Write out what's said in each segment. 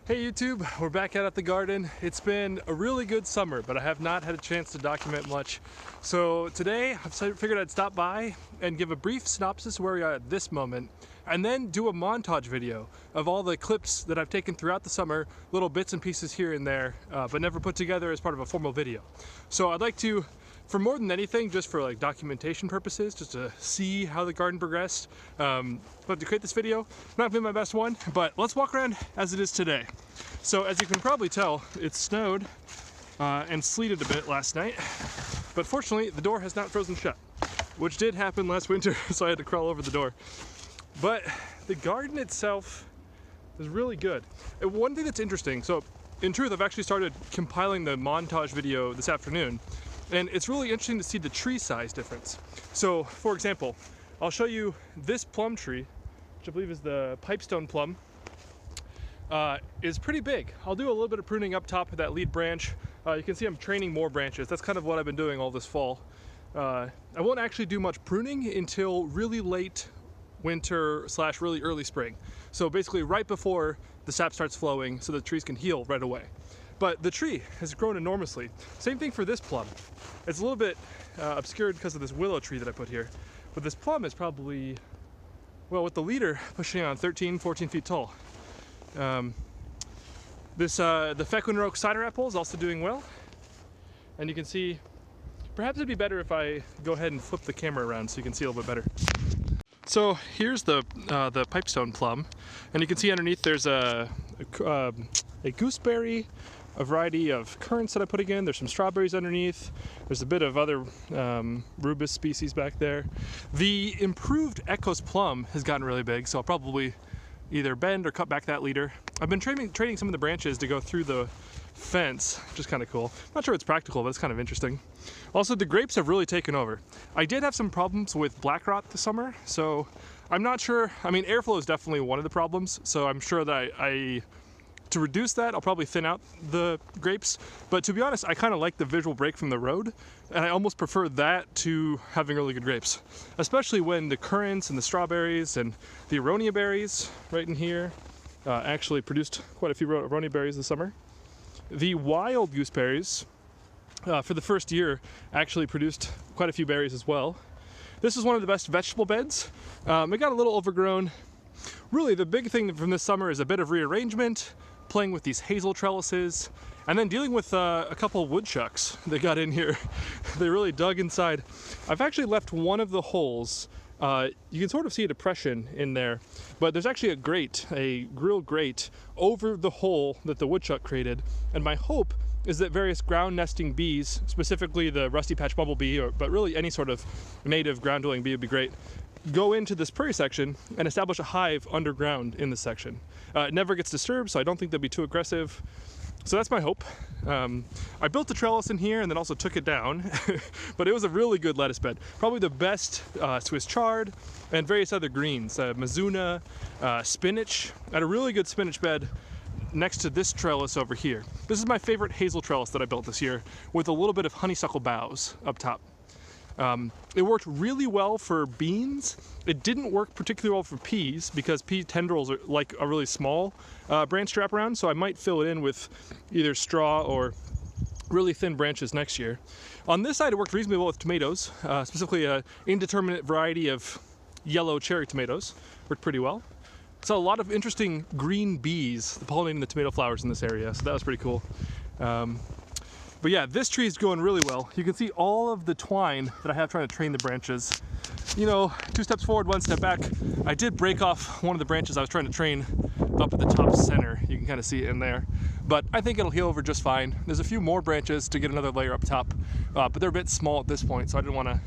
Hey YouTube, we're back out at the garden. It's been a really good summer, but I have not had a chance to document much. So today I figured I'd stop by and give a brief synopsis of where we are at this moment, and then do a montage video of all the clips that I've taken throughout the summer, little bits and pieces here and there, but never put together as part of a formal video. So I'd like to, for more than anything, just for like documentation purposes, just to see how the garden progressed, but to create this video, not been my best one, but let's walk around as it is today. So as you can probably tell, it snowed and sleeted a bit last night, but fortunately the door has not frozen shut, which did happen last winter, so I had to crawl over the door. But the garden itself is really good. And one thing that's interesting, so in truth I've actually started compiling the montage video this afternoon, and it's really interesting to see the tree size difference. So for example, I'll show you this plum tree, which I believe is the pipestone plum, is pretty big. I'll do a little bit of pruning up top of that lead branch. You can see I'm training more branches. That's kind of what I've been doing all this fall. I won't actually do much pruning until really late winter / really early spring. So basically right before the sap starts flowing so the trees can heal right away. But the tree has grown enormously. Same thing for this plum. It's a little bit obscured because of this willow tree that I put here. But this plum is probably, well, with the leader pushing on 13, 14 feet tall. The Fecund Roque cider apple is also doing well. And you can see, perhaps it'd be better if I go ahead and flip the camera around so you can see a little bit better. So here's the pipestone plum, and you can see underneath there's a gooseberry, a variety of currants that I put again. There's some strawberries underneath. There's a bit of other rubus species back there. The improved Echos plum has gotten really big, so I'll probably either bend or cut back that leader. I've been training some of the branches to go through the fence, which is kind of cool. Not sure it's practical, but it's kind of interesting. Also, the grapes have really taken over. I did have some problems with black rot this summer, so I'm not sure. I mean, airflow is definitely one of the problems, so I'm sure that to reduce that, I'll probably thin out the grapes. But to be honest, I kind of like the visual break from the road, and I almost prefer that to having really good grapes, especially when the currants and the strawberries and the Aronia berries right in here actually produced quite a few Aronia berries this summer. The wild gooseberries for the first year actually produced quite a few berries as well. This is one of the best vegetable beds. It got a little overgrown. Really, the big thing from this summer is a bit of rearrangement, playing with these hazel trellises, and then dealing with a couple woodchucks that got in here. They really dug inside. I've actually left one of the holes. You can sort of see a depression in there, but there's actually a grill grate over the hole that the woodchuck created, and my hope is that various ground nesting bees, specifically the rusty patch bumblebee, but really any sort of native ground dwelling bee would be great, go into this prairie section and establish a hive underground in this section. It never gets disturbed, so I don't think they'll be too aggressive. So that's my hope. I built a trellis in here and then also took it down, but it was a really good lettuce bed. Probably the best Swiss chard and various other greens, mizuna, spinach. I had a really good spinach bed next to this trellis over here. This is my favorite hazel trellis that I built this year, with a little bit of honeysuckle boughs up top. It worked really well for beans. It didn't work particularly well for peas because pea tendrils are like a really small branch strap around, so I might fill it in with either straw or really thin branches next year. On this side it worked reasonably well with tomatoes, specifically an indeterminate variety of yellow cherry tomatoes. Worked pretty well. Saw a lot of interesting green bees pollinating the tomato flowers in this area, so that was pretty cool. But yeah, this tree is going really well. You can see all of the twine that I have trying to train the branches. You know, 2 steps forward, 1 step back. I did break off one of the branches I was trying to train up at the top center. You can kind of see it in there. But I think it'll heal over just fine. There's a few more branches to get another layer up top, but they're a bit small at this point, so I didn't want to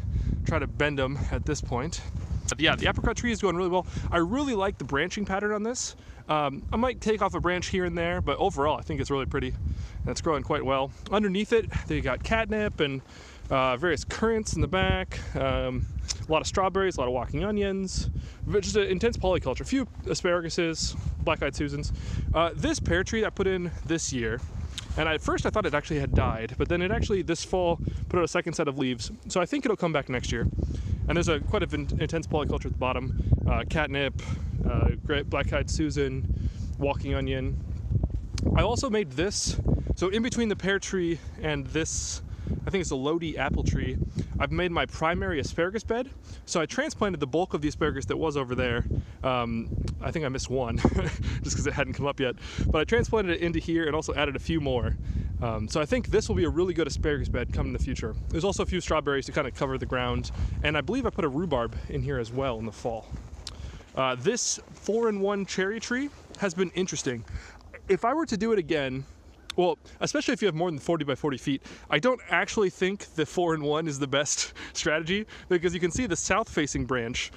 try to bend them at this point. But yeah, the apricot tree is going really well. I really like the branching pattern on this. I might take off a branch here and there, but overall I think it's really pretty and it's growing quite well. Underneath it, they got catnip and various currants in the back, a lot of strawberries, a lot of walking onions, just an intense polyculture, a few asparaguses, black-eyed Susans. This pear tree I put in this year, and at first I thought it actually had died, but then it actually this fall put out a second set of leaves, so I think it'll come back next year. And there's quite an intense polyculture at the bottom, catnip, black-eyed Susan, walking onion. I also made this, so in between the pear tree and this, I think it's a Lodi apple tree, I've made my primary asparagus bed. So I transplanted the bulk of the asparagus that was over there. I think I missed one just because it hadn't come up yet. But I transplanted it into here and also added a few more. So I think this will be a really good asparagus bed coming in the future. There's also a few strawberries to kind of cover the ground. And I believe I put a rhubarb in here as well in the fall. This 4-in-1 cherry tree has been interesting. If I were to do it again, well, especially if you have more than 40 by 40 feet, I don't actually think the 4-in-1 is the best strategy, because you can see the south-facing branch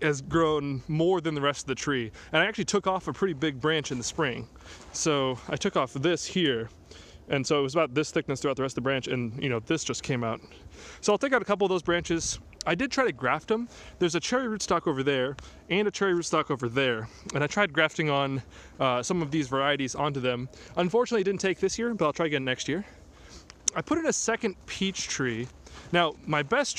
has grown more than the rest of the tree. And I actually took off a pretty big branch in the spring. So I took off this here, and so it was about this thickness throughout the rest of the branch, and you know, this just came out. So I'll take out a couple of those branches. I did try to graft them. There's a cherry rootstock over there and a cherry rootstock over there. And I tried grafting on some of these varieties onto them. Unfortunately, it didn't take this year, but I'll try again next year. I put in a second peach tree. Now, my best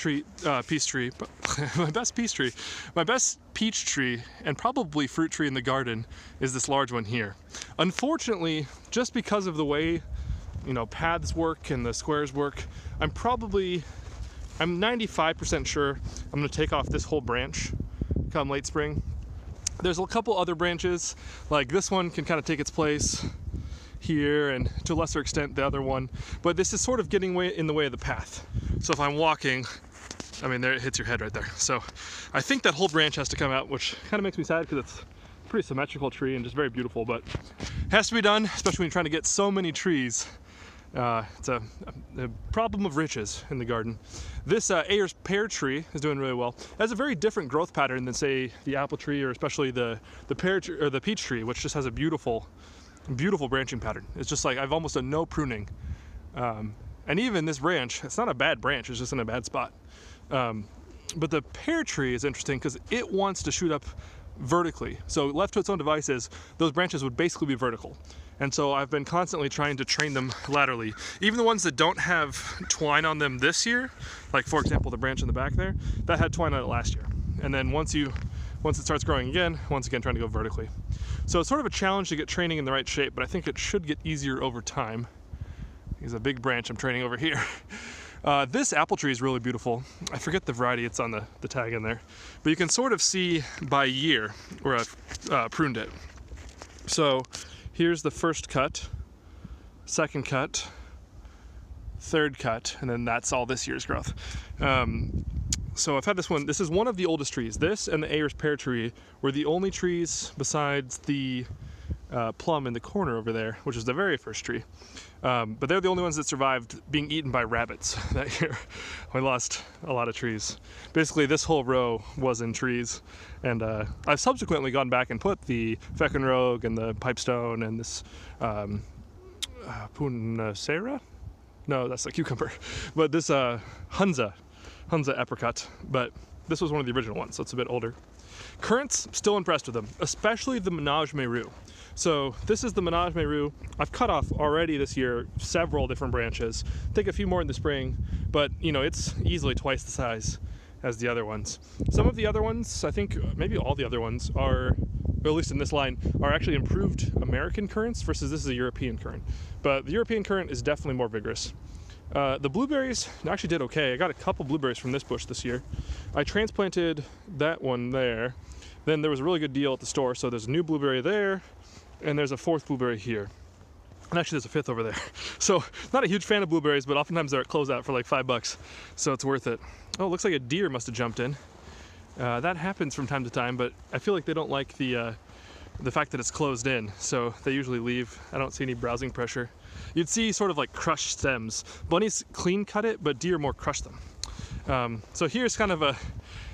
peach tree, and probably fruit tree in the garden is this large one here. Unfortunately, just because of the way, you know, paths work and the squares work, I'm 95% sure I'm gonna take off this whole branch come late spring. There's a couple other branches, like this one can kind of take its place here, and to a lesser extent the other one, but this is sort of getting in the way of the path. So if I'm walking, I mean, there, it hits your head right there. So I think that whole branch has to come out, which kind of makes me sad because it's a pretty symmetrical tree and just very beautiful, but it has to be done, especially when you're trying to get so many trees. It's a problem of riches in the garden. This Ayer's pear tree is doing really well. It has a very different growth pattern than, say, the apple tree, or especially the pear tree, or the peach tree, which just has a beautiful branching pattern. It's just like I've almost done no pruning. And even this branch, it's not a bad branch, it's just in a bad spot. But the pear tree is interesting because it wants to shoot up vertically. So left to its own devices, those branches would basically be vertical. And so I've been constantly trying to train them laterally. Even the ones that don't have twine on them this year, like for example the branch in the back there, that had twine on it last year. And then once it starts growing again, once again trying to go vertically. So it's sort of a challenge to get training in the right shape, but I think it should get easier over time. There's a big branch I'm training over here. This apple tree is really beautiful. I forget the variety, it's on the tag in there. But you can sort of see by year where I've pruned it. So here's the first cut, second cut, third cut, and then that's all this year's growth. So I've had this one. This is one of the oldest trees. This and the Ayer's pear tree were the only trees besides the plum in the corner over there, which is the very first tree. But they're the only ones that survived being eaten by rabbits that year. We lost a lot of trees. Basically, this whole row was in trees. And I've subsequently gone back and put the feckenrogue and the pipestone and this punacera? No, that's a cucumber. But this Hunza apricot. But this was one of the original ones, so it's a bit older. Currants, still impressed with them, especially the Menage Meru. So this is the Menage Meru. I've cut off already this year several different branches. Take a few more in the spring, but you know, it's easily twice the size as the other ones. Some of the other ones, I think maybe all the other ones are, or at least in this line, are actually improved American currants versus this is a European currant. But the European currant is definitely more vigorous. The blueberries actually did okay. I got a couple blueberries from this bush this year. I transplanted that one there. Then there was a really good deal at the store, so there's a new blueberry there, and there's a fourth blueberry here. And actually there's a fifth over there. So not a huge fan of blueberries, but oftentimes they're at closeout for like $5, so it's worth it. Oh, it looks like a deer must have jumped in. That happens from time to time, but I feel like they don't like the fact that it's closed in, so they usually leave. I don't see any browsing pressure. You'd see sort of like crushed stems. Bunnies clean cut it, but deer more crush them. So here's kind of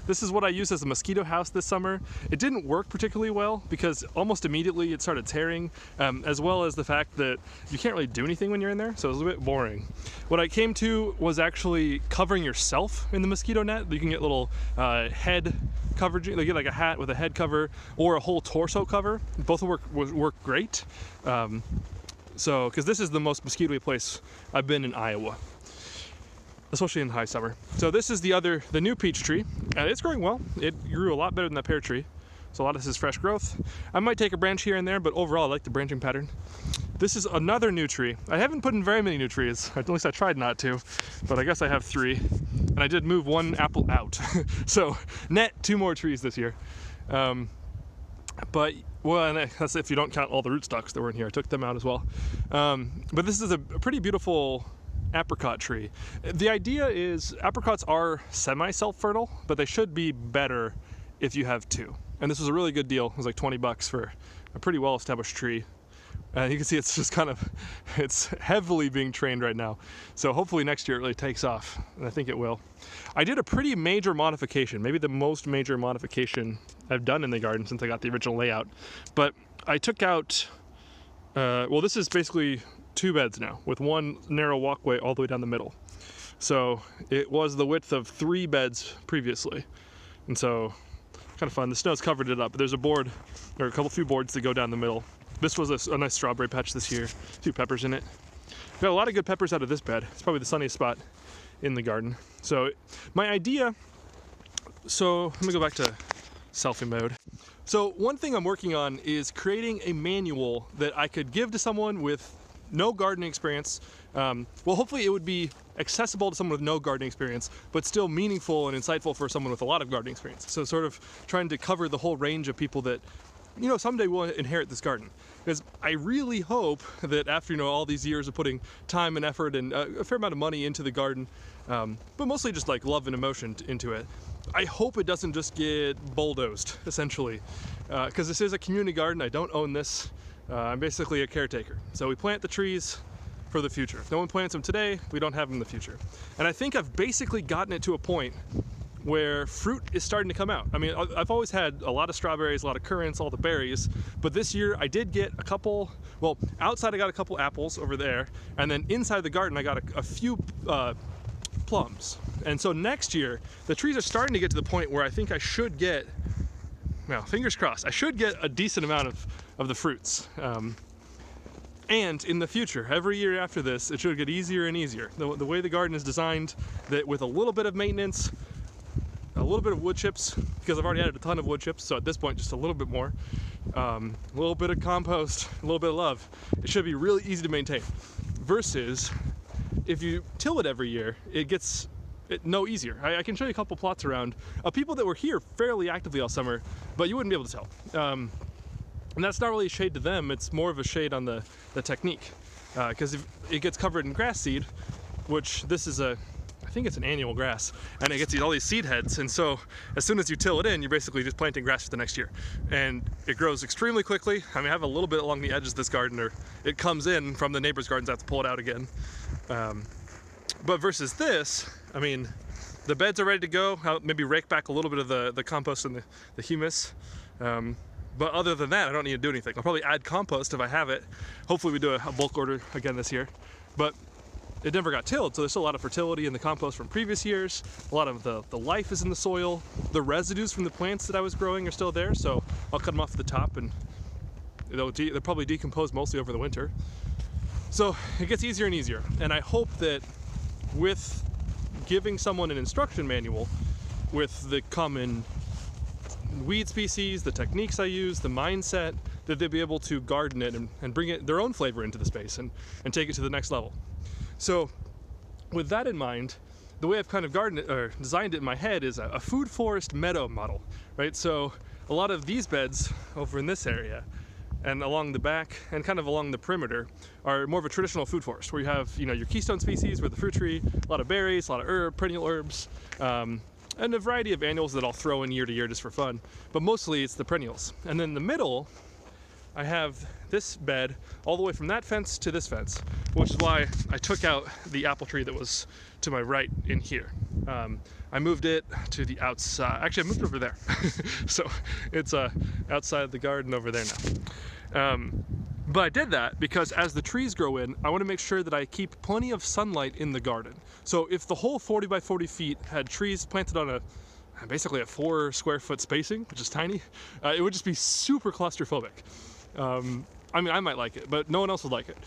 this is what I used as a mosquito house this summer. It didn't work particularly well because almost immediately it started tearing, as well as the fact that you can't really do anything when you're in there, so it was a bit boring. What I came to was actually covering yourself in the mosquito net. You can get little head coverage, they get like a hat with a head cover or a whole torso cover. Both work great. So, because this is the most mosquito-y place I've been in Iowa, especially in high summer. So this is the new peach tree. It's growing well. It grew a lot better than that pear tree. So a lot of this is fresh growth. I might take a branch here and there, but overall I like the branching pattern. This is another new tree. I haven't put in very many new trees, at least I tried not to, but I guess I have 3. And I did move 1 apple out. So net 2 more trees this year. But, well, and that's if you don't count all the rootstocks that were in here. I took them out as well. But this is a pretty beautiful apricot tree. The idea is apricots are semi-self-fertile, but they should be better if you have 2. And this was a really good deal. It was like 20 bucks for a pretty well-established tree. You can see it's just kind of, it's heavily being trained right now. So hopefully next year it really takes off, and I think it will. I did a pretty major modification, maybe the most major modification I've done in the garden since I got the original layout. But I took out, well, this is basically 2 beds now, with 1 narrow walkway all the way down the middle. So it was the width of 3 beds previously. And so, kind of fun. The snow's covered it up, but there's a board, or a few boards that go down the middle. This was a nice strawberry patch this year, 2 peppers in it. Got a lot of good peppers out of this bed. It's probably the sunniest spot in the garden. So my idea, so let me go back to selfie mode. So one thing I'm working on is creating a manual that I could give to someone with no gardening experience. Well, hopefully it would be accessible to someone with no gardening experience, but still meaningful and insightful for someone with a lot of gardening experience. So sort of trying to cover the whole range of people that, you know, someday will inherit this garden. Because I really hope that after, you know, all these years of putting time and effort and a fair amount of money into the garden, but mostly just like love and emotion into it, I hope it doesn't just get bulldozed, essentially. Because this is a community garden, I don't own this. I'm basically a caretaker. So we plant the trees for the future. If no one plants them today, we don't have them in the future. And I think I've basically gotten it to a point where fruit is starting to come out. I mean, I've always had a lot of strawberries, a lot of currants, all the berries, but this year I did get a couple, well, outside I got a couple apples over there, and then inside the garden I got a few plums. And so next year, the trees are starting to get to the point where I think I should get, well, fingers crossed, I should get a decent amount of the fruits. And in the future, every year after this, it should get easier and easier. The way the garden is designed, that with a little bit of maintenance, a little bit of wood chips, because I've already added a ton of wood chips, so at this point just a little bit more, a little bit of compost, a little bit of love, it should be really easy to maintain. Versus if you till it every year, it gets no easier. I can show you a couple plots around of people that were here fairly actively all summer, but you wouldn't be able to tell. And that's not really a shade to them, it's more of a shade on the technique. Because if it gets covered in grass seed, which this is I think it's an annual grass, and it gets all these seed heads, and so as soon as you till it in, you're basically just planting grass for the next year. And it grows extremely quickly. I mean, I have a little bit along the edges of this garden, or it comes in from the neighbor's gardens, I have to pull it out again. But versus this, I mean, the beds are ready to go. I'll maybe rake back a little bit of the compost and the humus. But other than that, I don't need to do anything. I'll probably add compost if I have it. Hopefully we do a bulk order again this year. But it never got tilled, so there's still a lot of fertility in the compost from previous years. A lot of the life is in the soil. The residues from the plants that I was growing are still there, so I'll cut them off the top, and they'll probably decompose mostly over the winter. So it gets easier and easier, and I hope that with giving someone an instruction manual with the common weed species, the techniques I use, the mindset, that they'll be able to garden it and bring their own flavor into the space and take it to the next level. So with that in mind, the way I've kind of designed it in my head is a food forest meadow model, right? So a lot of these beds over in this area and along the back and kind of along the perimeter are more of a traditional food forest where you have, you know, your keystone species with the fruit tree, a lot of berries, a lot of perennial herbs, and a variety of annuals that I'll throw in year to year just for fun, but mostly it's the perennials. And then in the middle, I have this bed all the way from that fence to this fence, which is why I took out the apple tree that was to my right in here. I moved it to the outside. Actually, I moved it over there. So it's outside the garden over there now. But I did that because as the trees grow in, I want to make sure that I keep plenty of sunlight in the garden. So if the whole 40 by 40 feet had trees planted on basically a 4 square foot spacing, which is tiny, it would just be super claustrophobic. I mean, I might like it, but no one else would like it.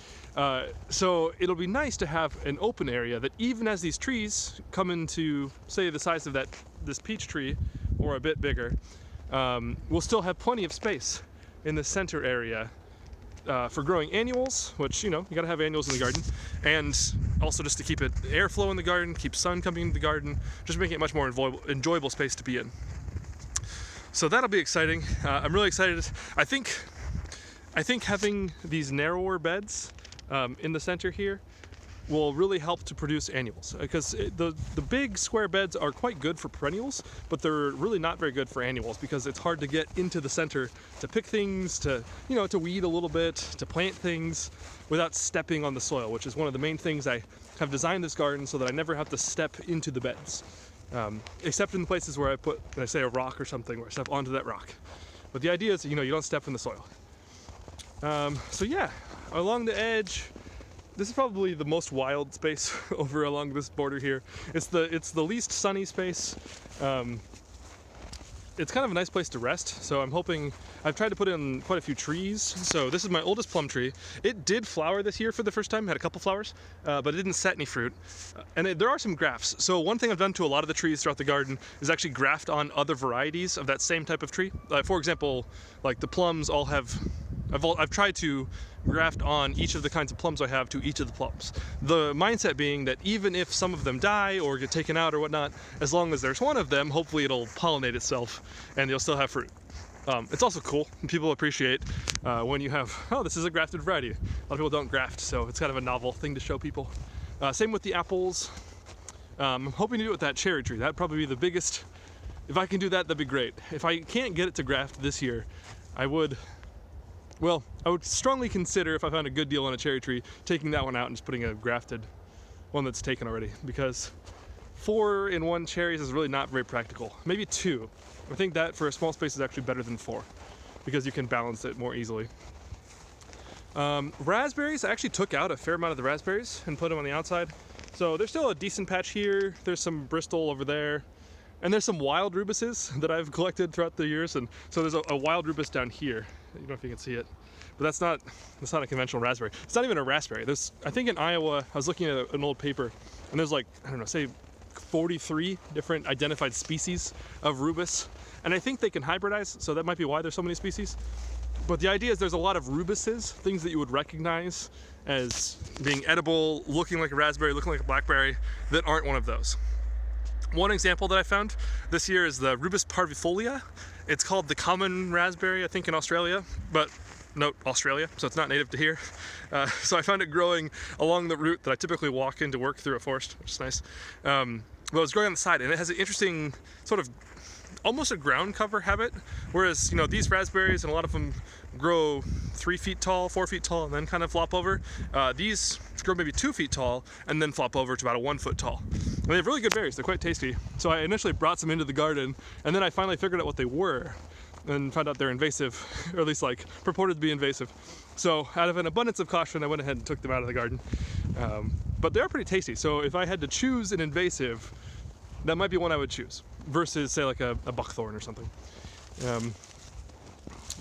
So it'll be nice to have an open area that even as these trees come into, say, the size of this peach tree or a bit bigger, we'll still have plenty of space in the center area for growing annuals, which, you know, you gotta have annuals in the garden, and also just to keep it airflow in the garden, keep sun coming into the garden, just making it much more enjoyable space to be in. So that'll be exciting. I'm really excited. I think having these narrower beds in the center here will really help to produce annuals, because the big square beds are quite good for perennials, but they're really not very good for annuals because it's hard to get into the center to pick things, to, you know, to weed a little bit, to plant things without stepping on the soil, which is one of the main things I have designed this garden so that I never have to step into the beds, except in the places where I put, let's say, a rock or something, where I step onto that rock. But the idea is, you know, you don't step in the soil. So yeah, along the edge, this is probably the most wild space over along this border here. It's the least sunny space. It's kind of a nice place to rest, so I'm hoping, I've tried to put in quite a few trees. So this is my oldest plum tree. It did flower this year for the first time, had a couple flowers, but it didn't set any fruit. And there are some grafts. So one thing I've done to a lot of the trees throughout the garden is actually graft on other varieties of that same type of tree. For example, like the plums all have, I've tried to graft on each of the kinds of plums I have to each of the plums. The mindset being that even if some of them die or get taken out or whatnot, as long as there's one of them, hopefully it'll pollinate itself and you'll still have fruit. It's also cool. People appreciate when you have, oh, this is a grafted variety. A lot of people don't graft, so it's kind of a novel thing to show people. Same with the apples. I'm hoping to do it with that cherry tree. That'd probably be the biggest. If I can do that, that'd be great. If I can't get it to graft this year, I would strongly consider, if I found a good deal on a cherry tree, taking that one out and just putting a grafted one that's taken already, because 4-in-1 cherries is really not very practical. Maybe 2. I think that for a small space is actually better than 4, because you can balance it more easily. Raspberries, I actually took out a fair amount of the raspberries and put them on the outside. So there's still a decent patch here. There's some Bristol over there. And there's some wild rubuses that I've collected throughout the years, and so there's a wild rubus down here. I don't know if you can see it, but that's not a conventional raspberry. It's not even a raspberry. There's, I think in Iowa, I was looking at an old paper, and there's like, I don't know, say 43 different identified species of rubus, and I think they can hybridize, so that might be why there's so many species. But the idea is there's a lot of rubuses, things that you would recognize as being edible, looking like a raspberry, looking like a blackberry, that aren't one of those. One example that I found this year is the Rubus parvifolia. It's called the common raspberry, I think, in Australia, but note Australia, so it's not native to here. So I found it growing along the route that I typically walk into work through a forest, which is nice. But it was growing on the side, and it has an interesting sort of almost a ground cover habit, whereas, you know, these raspberries, and a lot of them grow 3 feet tall, 4 feet tall, and then kind of flop over. These grow maybe 2 feet tall and then flop over to about 1 foot tall. And they have really good berries. They're quite tasty. So I initially brought some into the garden, and then I finally figured out what they were and found out they're invasive, or at least like purported to be invasive. So out of an abundance of caution, I went ahead and took them out of the garden. But they are pretty tasty. So if I had to choose an invasive, that might be one I would choose versus, say, like a buckthorn or something.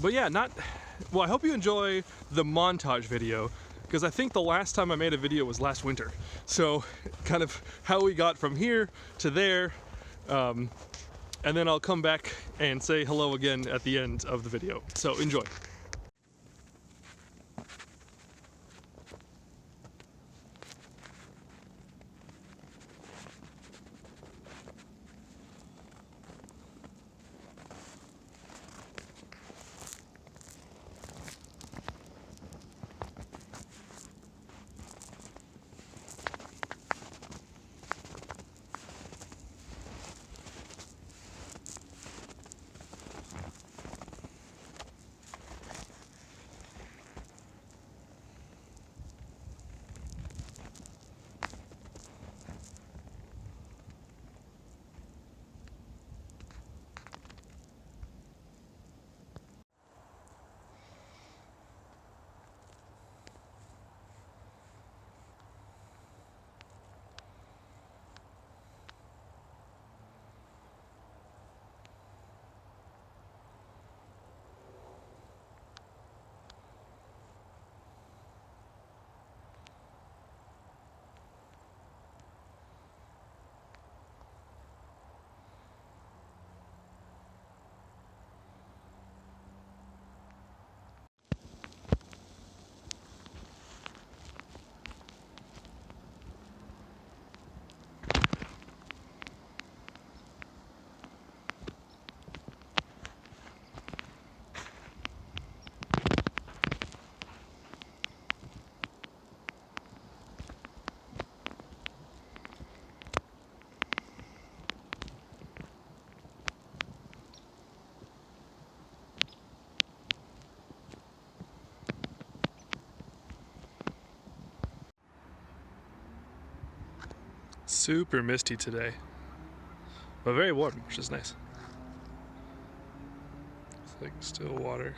But yeah, well, I hope you enjoy the montage video, because I think the last time I made a video was last winter. So kind of how we got from here to there, and then I'll come back and say hello again at the end of the video. So enjoy. Super misty today, but very warm, which is nice. It's like still water.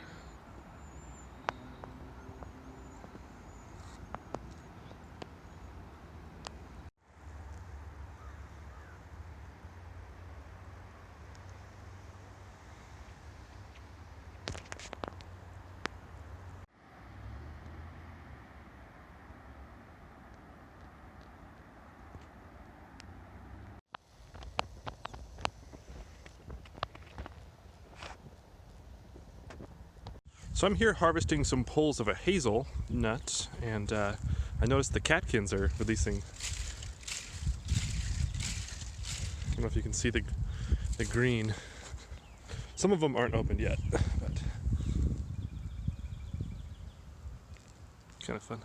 So I'm here harvesting some poles of a hazelnut, and I noticed the catkins are releasing. I don't know if you can see the green. Some of them aren't opened yet, but kind of fun.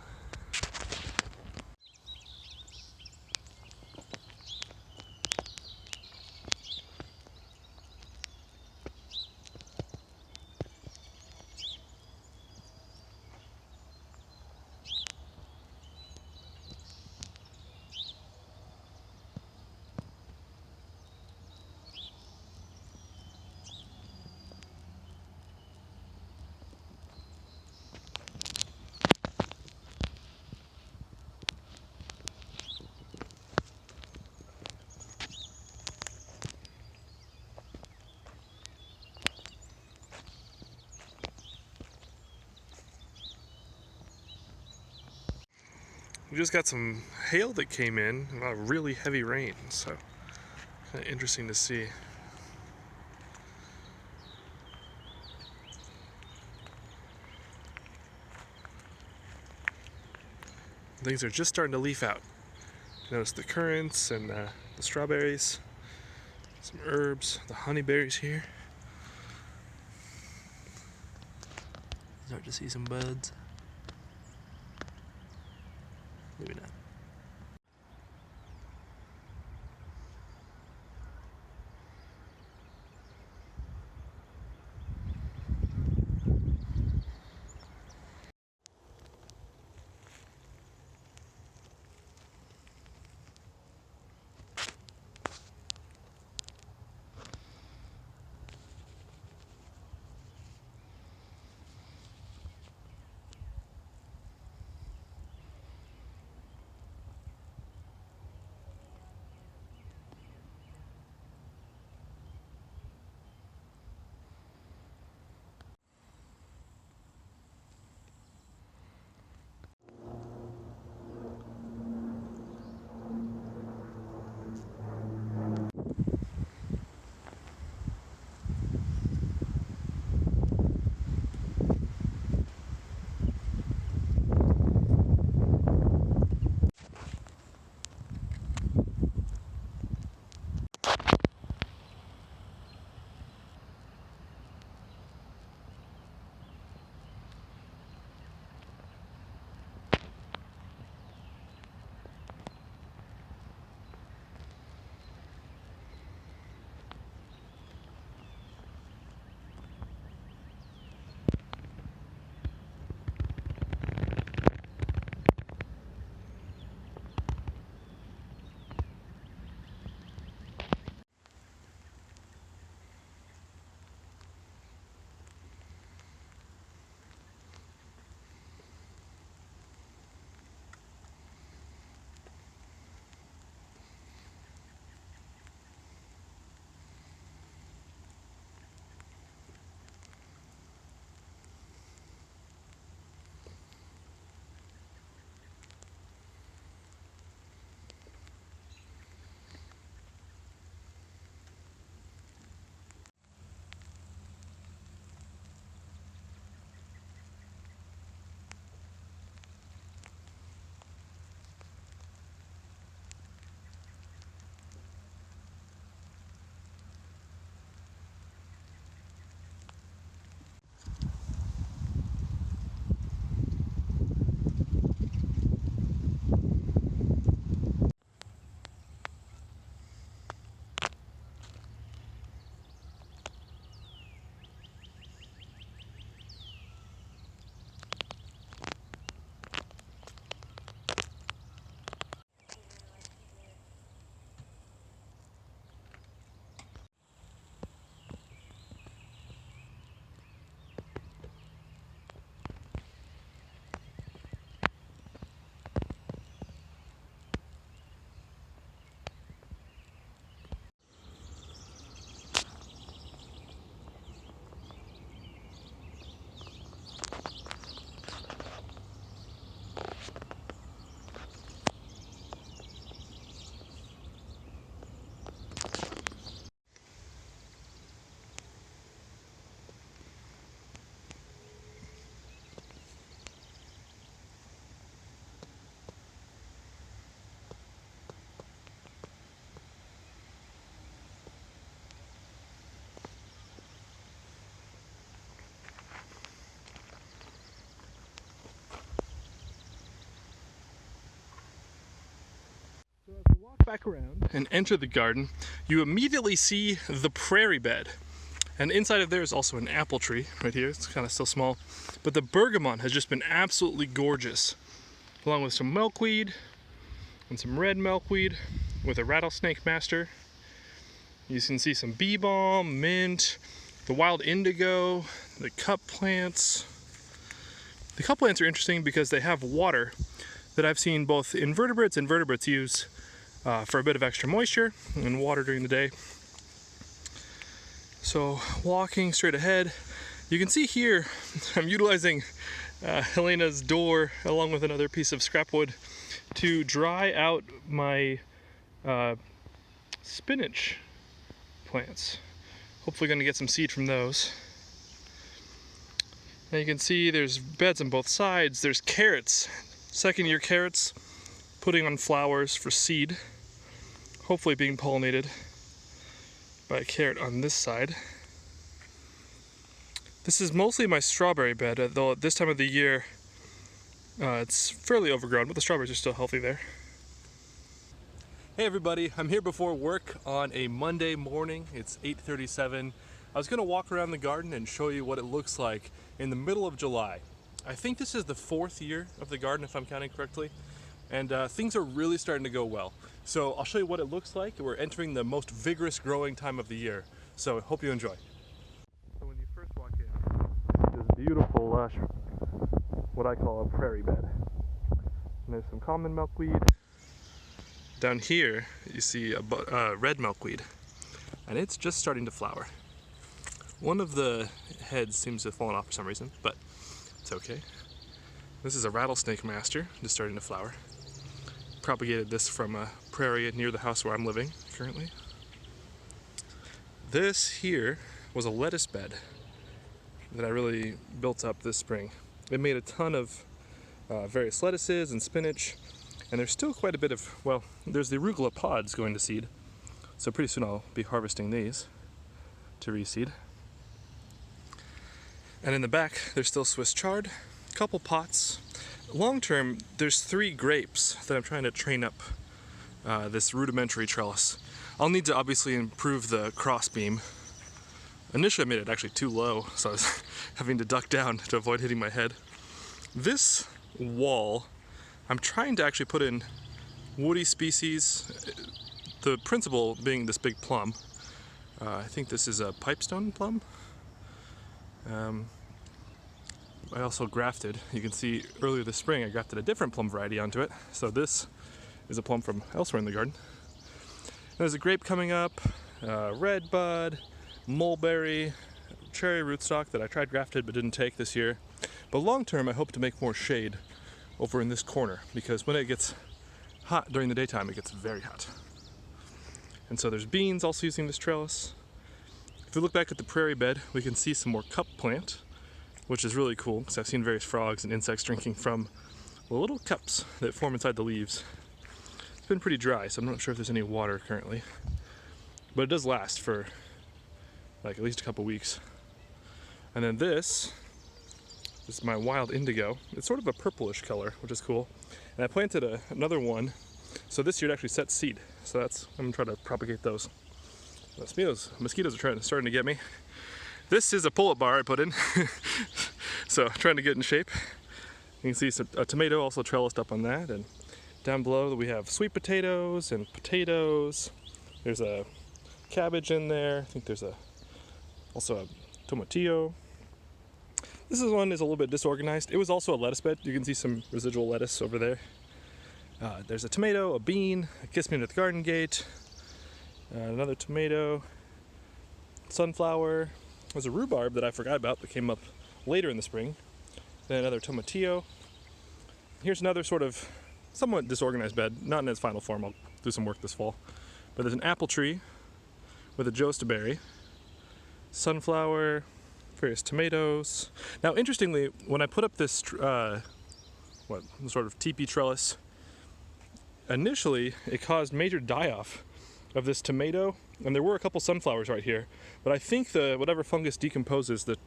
We just got some hail that came in, a lot of really heavy rain, so kind of interesting to see. Things are just starting to leaf out. Notice the currants and the strawberries, some herbs, the honeyberries here. Start to see some buds. Maybe not. walk back around and enter the garden, you immediately see the prairie bed. And inside of there is also an apple tree right here. It's kind of still small. But the bergamot has just been absolutely gorgeous, along with some milkweed and some red milkweed with a rattlesnake master. You can see some bee balm, mint, the wild indigo, the cup plants. The cup plants are interesting because they have water that I've seen both invertebrates and vertebrates use for a bit of extra moisture and water during the day. So walking straight ahead, you can see here I'm utilizing Helena's door along with another piece of scrap wood to dry out my spinach plants. Hopefully going to get some seed from those. Now you can see there's beds on both sides. There's carrots, second year carrots, putting on flowers for seed, hopefully being pollinated by a carrot on this side. This is mostly my strawberry bed, though at this time of the year it's fairly overgrown, but the strawberries are still healthy there. Hey everybody, I'm here before work on a Monday morning. It's 8:37. I was going to walk around the garden and show you what it looks like in the middle of July. I think this is the 4th year of the garden, if I'm counting correctly, and things are really starting to go well. So I'll show you what it looks like. We're entering the most vigorous growing time of the year, so I hope you enjoy. So when you first walk in, this beautiful lush, what I call a prairie bed. And there's some common milkweed. Down here you see a red milkweed, and it's just starting to flower. One of the heads seems to have fallen off for some reason, but it's okay. This is a rattlesnake master, just starting to flower. Propagated this from a prairie near the house where I'm living currently. This here was a lettuce bed that I really built up this spring. It made a ton of various lettuces and spinach, and there's still quite a bit of, well, there's the arugula pods going to seed, so pretty soon I'll be harvesting these to reseed. And in the back there's still Swiss chard, a couple pots. Long term, there's 3 grapes that I'm trying to train up this rudimentary trellis. I'll need to obviously improve the cross beam. Initially I made it actually too low, so I was having to duck down to avoid hitting my head. This wall, I'm trying to actually put in woody species, the principal being this big plum. I think this is a pipestone plum. I also grafted, you can see earlier this spring I grafted a different plum variety onto it. So this is a plum from elsewhere in the garden. There's a grape coming up, red bud, mulberry, cherry rootstock that I tried grafted but didn't take this year. But long term I hope to make more shade over in this corner, because when it gets hot during the daytime it gets very hot. And so there's beans also using this trellis. If we look back at the prairie bed, we can see some more cup plant, which is really cool because I've seen various frogs and insects drinking from the little cups that form inside the leaves. It's been pretty dry, so I'm not sure if there's any water currently, but it does last for like at least a couple weeks. And then this is my wild indigo. It's sort of a purplish color, which is cool. And I planted another one, so this year it actually set seed. So I'm gonna try to propagate those. Mosquitoes are starting to get me. This is a pull-up bar I put in, so trying to get in shape. You can see a tomato also trellised up on that, and down below we have sweet potatoes and potatoes. There's a cabbage in there. I think there's also a tomatillo. This one is a little bit disorganized. It was also a lettuce bed. You can see some residual lettuce over there. There's a tomato, a bean, it gets me into the garden gate, another tomato, sunflower. There's a rhubarb that I forgot about that came up later in the spring. Then another tomatillo. Here's another sort of somewhat disorganized bed, not in its final form. I'll do some work this fall. But there's an apple tree with a jostaberry, sunflower, various tomatoes. Now, interestingly, when I put up this sort of teepee trellis, initially it caused major die-off of this tomato, and there were a couple sunflowers right here, but I think whatever fungus decomposes the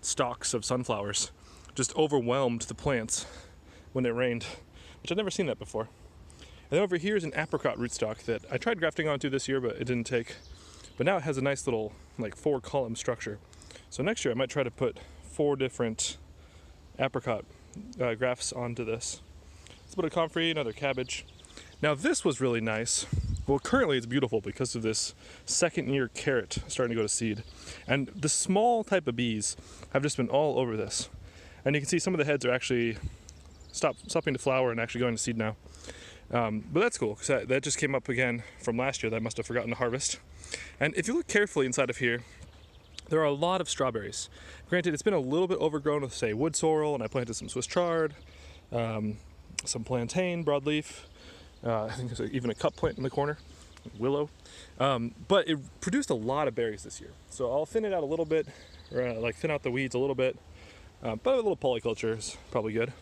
stalks of sunflowers just overwhelmed the plants when it rained, which I'd never seen that before. then over here is an apricot rootstock that I tried grafting onto this year, but it didn't take. But now it has a nice little, like, 4-column structure. So next year I might try to put 4 different apricot grafts onto this. Let's put a comfrey, another cabbage. Now this was really nice. Well, currently it's beautiful because of this second-year carrot starting to go to seed. And the small type of bees have just been all over this. And you can see some of the heads are actually stopping to flower and actually going to seed now. But that's cool, because that just came up again from last year that I must have forgotten to harvest. And if you look carefully inside of here, there are a lot of strawberries. Granted, it's been a little bit overgrown with, say, wood sorrel, and I planted some Swiss chard, some plantain, broadleaf. I think there's even a cup plant in the corner, willow. But it produced a lot of berries this year. So I'll thin it out a little bit, or like thin out the weeds a little bit. But a little polyculture is probably good.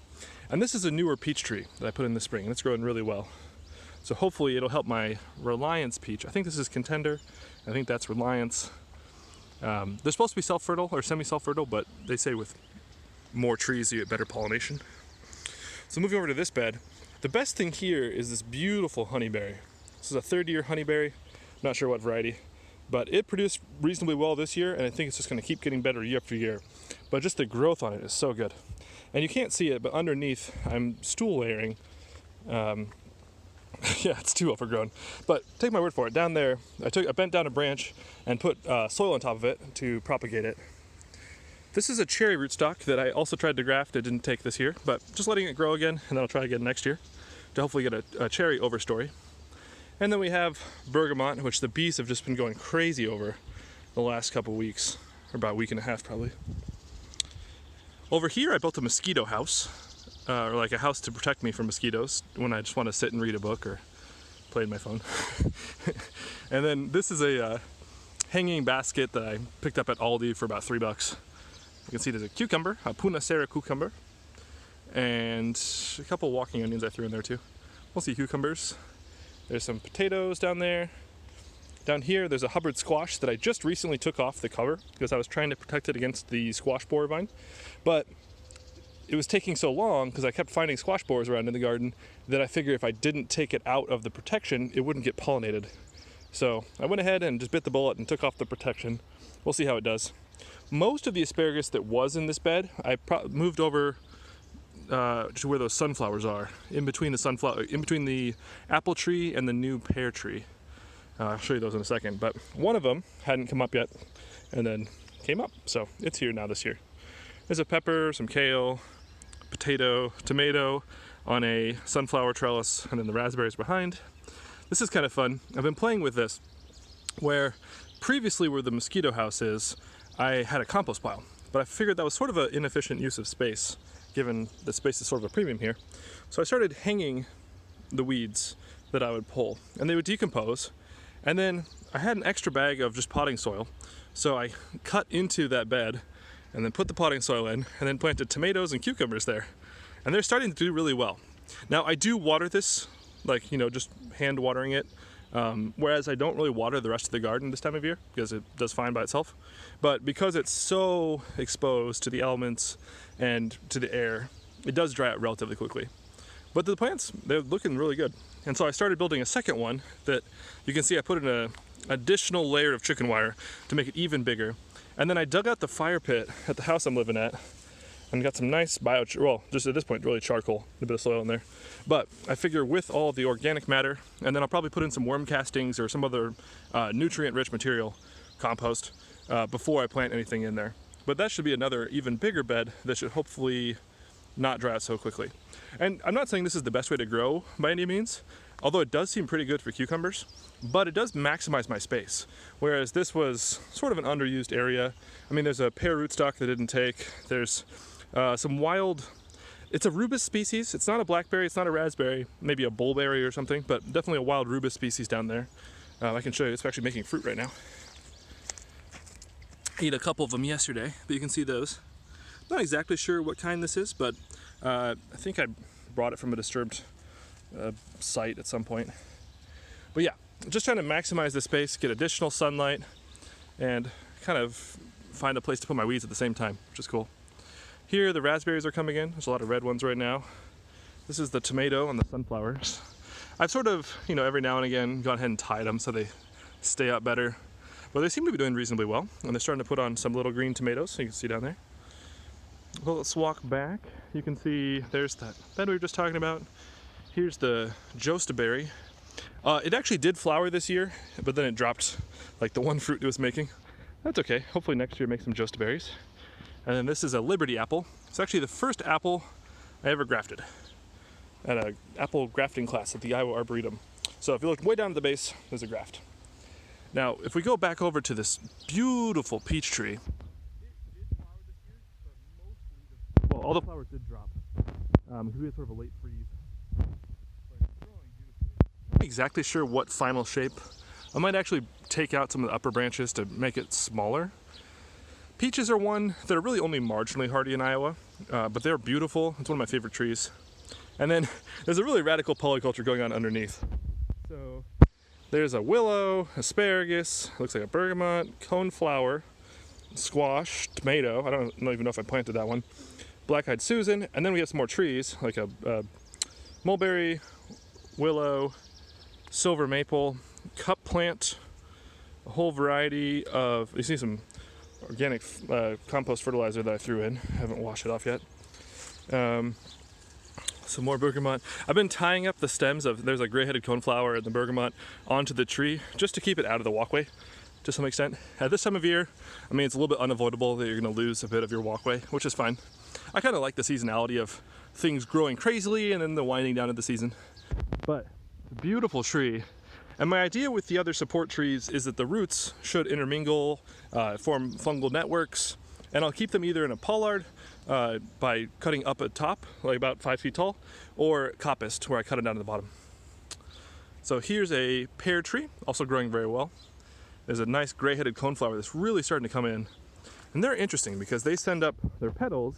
And this is a newer peach tree that I put in the spring, and it's growing really well. So hopefully it'll help my Reliance peach. I think this is Contender. I think that's Reliance. They're supposed to be self-fertile or semi-self-fertile, but they say with more trees you get better pollination. So moving over to this bed, the best thing here is this beautiful honeyberry. This is a 3rd-year honeyberry, not sure what variety, but it produced reasonably well this year, and I think it's just going to keep getting better year after year. But just the growth on it is so good. And you can't see it, but underneath I'm stool layering. Yeah, it's too overgrown. But take my word for it, down there, I bent down a branch and put soil on top of it to propagate it. This is a cherry rootstock that I also tried to graft. It didn't take this year, but just letting it grow again, and then I'll try again next year to hopefully get a cherry overstory. And then we have bergamot, which the bees have just been going crazy over the last couple weeks, or about a week and a half probably. Over here I built a mosquito house, or like a house to protect me from mosquitoes when I just want to sit and read a book or play on my phone. And then this is a hanging basket that I picked up at Aldi for about $3. You can see there's a cucumber, a Punacera cucumber, and a couple walking onions I threw in there too. Mostly cucumbers. There's some potatoes down there. Down here there's a Hubbard squash that I just recently took off the cover because I was trying to protect it against the squash borer vine. But it was taking so long because I kept finding squash borers around in the garden that I figured if I didn't take it out of the protection, it wouldn't get pollinated. So I went ahead and just bit the bullet and took off the protection. We'll see how it does. Most of the asparagus that was in this bed, I moved over to where those sunflowers are, in between the apple tree and the new pear tree. I'll show you those in a second, but one of them hadn't come up yet and then came up, so it's here now this year. There's a pepper, some kale, potato, tomato on a sunflower trellis, and then the raspberries behind. This is kind of fun. I've been playing with this, where previously where the mosquito house is, I had a compost pile, but I figured that was sort of an inefficient use of space, given that space is sort of a premium here. So I started hanging the weeds that I would pull, and they would decompose. And then I had an extra bag of just potting soil, so I cut into that bed and then put the potting soil in, and then planted tomatoes and cucumbers there. And they're starting to do really well. Now I do water this, like, you know, just hand watering it, whereas I don't really water the rest of the garden this time of year because it does fine by itself. But because it's so exposed to the elements and to the air, it does dry out relatively quickly. But the plants, they're looking really good. And so I started building a second one that you can see I put in an additional layer of chicken wire to make it even bigger. And then I dug out the fire pit at the house I'm living at and got some nice well, just at this point, really charcoal, a bit of soil in there. But I figure with all of the organic matter, and then I'll probably put in some worm castings or some other nutrient-rich material, compost, before I plant anything in there. But that should be another even bigger bed that should hopefully not dry out so quickly. And I'm not saying this is the best way to grow by any means, although it does seem pretty good for cucumbers, but it does maximize my space. Whereas this was sort of an underused area. I mean, there's a pear rootstock that didn't take. There's some wild, it's a rubus species. It's not a blackberry, it's not a raspberry, maybe a bullberry or something, but definitely a wild rubus species down there. I can show you, it's actually making fruit right now. I ate a couple of them yesterday, but you can see those. Not exactly sure what kind this is, but I think I brought it from a disturbed site at some point. But yeah, just trying to maximize the space, get additional sunlight, and kind of find a place to put my weeds at the same time, which is cool. Here the raspberries are coming in. There's a lot of red ones right now. This is the tomato and the sunflowers. I've sort of, every now and again gone ahead and tied them so they stay up better. But they seem to be doing reasonably well, and they're starting to put on some little green tomatoes, so you can see down there. Well, let's walk back. You can see there's that bed we were just talking about. Here's the jostaberry. It actually did flower this year, but then it dropped like the one fruit it was making. That's okay. Hopefully next year make some jostaberries. And then this is a Liberty apple. It's actually the first apple I ever grafted at an apple grafting class at the Iowa Arboretum. So if you look way down at the base, there's a graft. Now, if we go back over to this beautiful peach tree, it did flower this year, but mostly all the flowers did drop. Because we had sort of a late freeze. But it's growing beautifully. I'm not exactly sure what final shape. I might actually take out some of the upper branches to make it smaller. Peaches are one that are really only marginally hardy in Iowa, but they're beautiful. It's one of my favorite trees. And then there's a really radical polyculture going on underneath. So there's a willow, asparagus, looks like a bergamot, coneflower, squash, tomato, I don't even know if I planted that one, black-eyed Susan, and then we have some more trees, like a mulberry, willow, silver maple, cup plant, a whole variety of, you see some organic compost fertilizer that I threw in. I haven't washed it off yet. Some more bergamot. I've been tying up the stems of, there's a gray-headed coneflower and the bergamot onto the tree just to keep it out of the walkway to some extent. At this time of year, I mean, it's a little bit unavoidable that you're going to lose a bit of your walkway, which is fine. I kind of like the seasonality of things growing crazily and then the winding down of the season. But it's a beautiful tree. And my idea with the other support trees is that the roots should intermingle, form fungal networks, and I'll keep them either in a pollard by cutting up at top, like about 5 feet tall, or coppiced, where I cut it down to the bottom. So here's a pear tree, also growing very well. There's a nice gray-headed coneflower that's really starting to come in. And they're interesting because they send up their petals,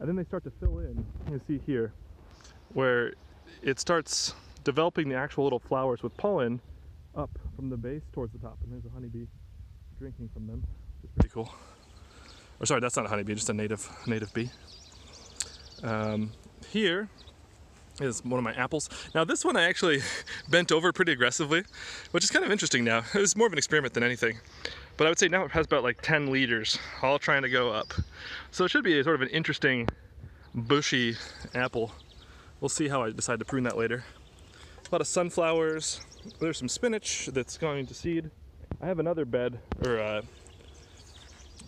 and then they start to fill in. You can see here, where it starts developing the actual little flowers with pollen up from the base towards the top. And there's a honeybee drinking from them, which is pretty cool. Or sorry, that's not a honeybee, just a native bee. Here is one of my apples. Now this one I actually bent over pretty aggressively, which is kind of interesting now. It was more of an experiment than anything. But I would say now it has about like 10 leaders, all trying to go up. So it should be a sort of an interesting, bushy apple. We'll see how I decide to prune that later. A lot of sunflowers. There's some spinach that's going to seed. I have another bed, or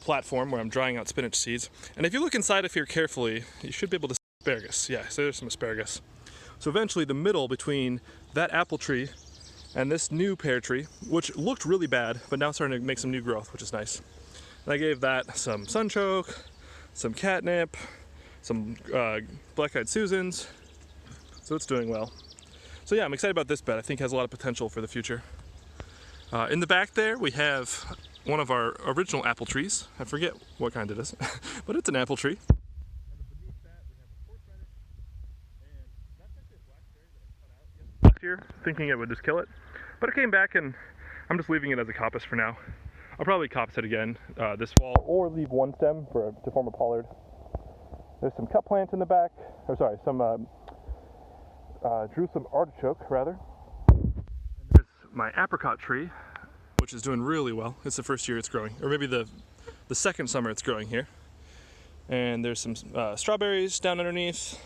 platform where I'm drying out spinach seeds. And if you look inside of here carefully, you should be able to see asparagus. Yeah, so there's some asparagus. So eventually the middle between that apple tree and this new pear tree, which looked really bad, but now starting to make some new growth, which is nice. And I gave that some sunchoke, some catnip, some black-eyed Susans. So it's doing well. So yeah, I'm excited about this bed. I think it has a lot of potential for the future. In the back there, we have one of our original apple trees. I forget what kind it is, but it's an apple tree. And beneath that, we have a horseradish, and that's actually a blackberry that I cut out last year, thinking it would just kill it. But it came back, and I'm just leaving it as a coppice for now. I'll probably coppice it again this fall, or leave one stem to form a pollard. There's some cup plant in the back, or sorry, some Jerusalem artichoke, rather. And there's my apricot tree, which is doing really well. It's the first year it's growing, or maybe the second summer it's growing here. And there's some strawberries down underneath.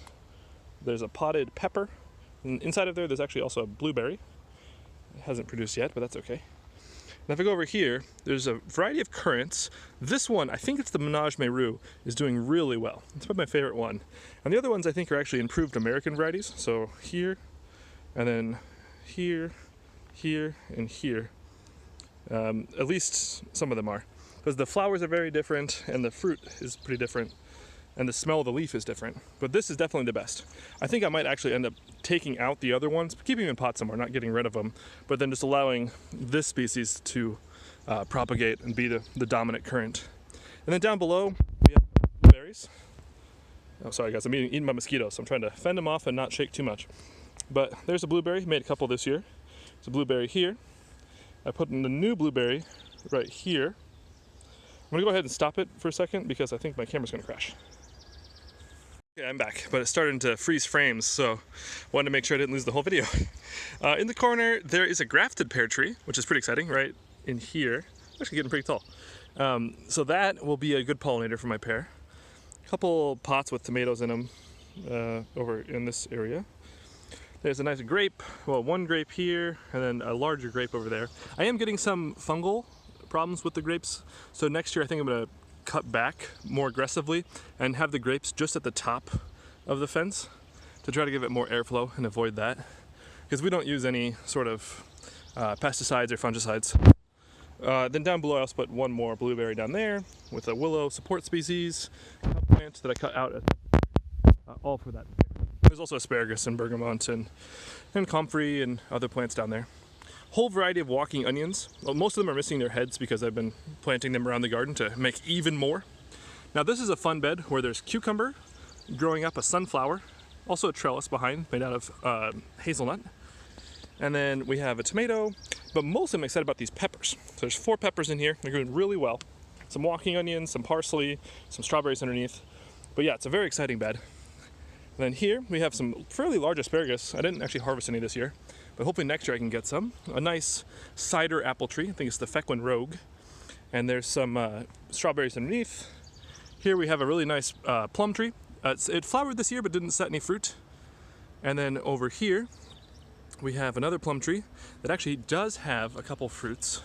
There's a potted pepper. And inside of there's actually also a blueberry. It hasn't produced yet, but that's okay. And if I go over here, there's a variety of currants. This one, I think it's the Menage Meru, is doing really well. It's probably my favorite one. And the other ones I think are actually improved American varieties. So here, and then here, here, and here. At least some of them are. Because the flowers are very different, and the fruit is pretty different, and the smell of the leaf is different. But this is definitely the best. I think I might actually end up taking out the other ones, keeping them in pots somewhere, not getting rid of them, but then just allowing this species to propagate and be the dominant current. And then down below, we have blueberries. Oh, sorry guys, I'm eating my mosquitoes, so I'm trying to fend them off and not shake too much. But there's a blueberry, made a couple this year. There's a blueberry here. I put in the new blueberry right here. I'm gonna go ahead and stop it for a second because I think my camera's gonna crash. Okay, I'm back, but it's starting to freeze frames, so wanted to make sure I didn't lose the whole video. In the corner, there is a grafted pear tree, which is pretty exciting, right in here. Actually getting pretty tall. So that will be a good pollinator for my pear. A couple pots with tomatoes in them over in this area. There's a nice grape, well, one grape here, and then a larger grape over there. I am getting some fungal problems with the grapes, so next year I think I'm gonna cut back more aggressively and have the grapes just at the top of the fence to try to give it more airflow and avoid that, because we don't use any sort of pesticides or fungicides. Then down below I also put one more blueberry down there with a willow support species plant that I cut out all for that. There's also asparagus and bergamot and comfrey and other plants down there. Whole variety of walking onions. Well, most of them are missing their heads because I've been planting them around the garden to make even more. Now this is a fun bed where there's cucumber growing up, a sunflower, also a trellis behind made out of hazelnut. And then we have a tomato, but mostly I'm excited about these peppers. So there's 4 peppers in here, they're doing really well. Some walking onions, some parsley, some strawberries underneath. But yeah, it's a very exciting bed. And then here we have some fairly large asparagus. I didn't actually harvest any this year, but hopefully next year I can get some. A nice cider apple tree, I think it's the Fecklin Rogue. And there's some strawberries underneath. Here we have a really nice plum tree. It flowered this year but didn't set any fruit. And then over here we have another plum tree that actually does have a couple fruits.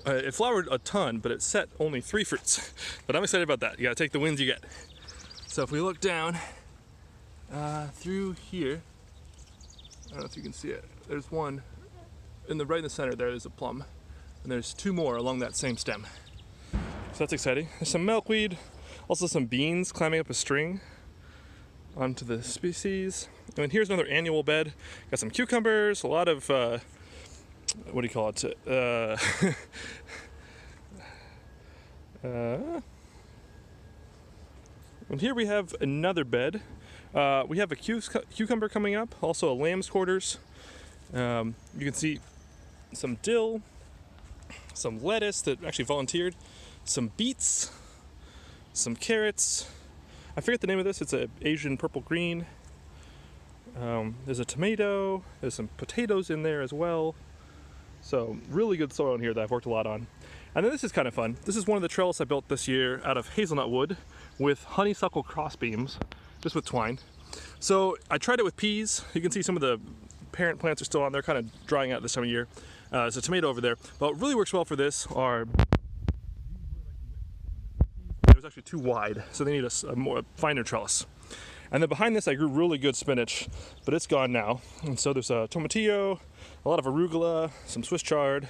It flowered a ton, but it set only 3 fruits. But I'm excited about that. You gotta take the wins you get. So if we look down through here, I don't know if you can see it. There's one right in the center there. There's a plum, and there's 2 more along that same stem. So that's exciting. There's some milkweed, also some beans climbing up a string onto the species. And then here's another annual bed. Got some cucumbers, a lot of what do you call it? And here we have another bed. We have a cucumber coming up, also a lamb's quarters. You can see some dill, some lettuce that actually volunteered, some beets, some carrots. I forget the name of this, it's an Asian purple green. There's a tomato, there's some potatoes in there as well. So really good soil in here that I've worked a lot on. And then this is kind of fun. This is one of the trellis I built this year out of hazelnut wood with honeysuckle crossbeams, just with twine. So I tried it with peas. You can see some of the parent plants are still on. They're kind of drying out this time of year. There's a tomato over there. But what really works well for this are, it was actually too wide, so they need a more finer trellis. And then behind this I grew really good spinach, but it's gone now. And so there's a tomatillo, a lot of arugula, some Swiss chard.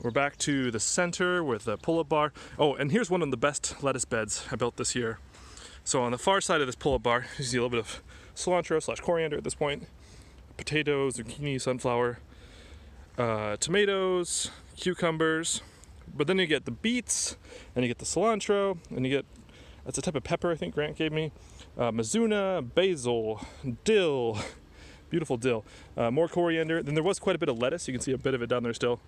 We're back to the center with a pull-up bar. Oh, and here's one of the best lettuce beds I built this year. So on the far side of this pull-up bar, you see a little bit of cilantro / coriander at this point, potatoes, zucchini, sunflower, tomatoes, cucumbers, but then you get the beets, and you get the cilantro, and you get, that's a type of pepper I think Grant gave me, mizuna, basil, dill, beautiful dill, more coriander. Then there was quite a bit of lettuce, you can see a bit of it down there still.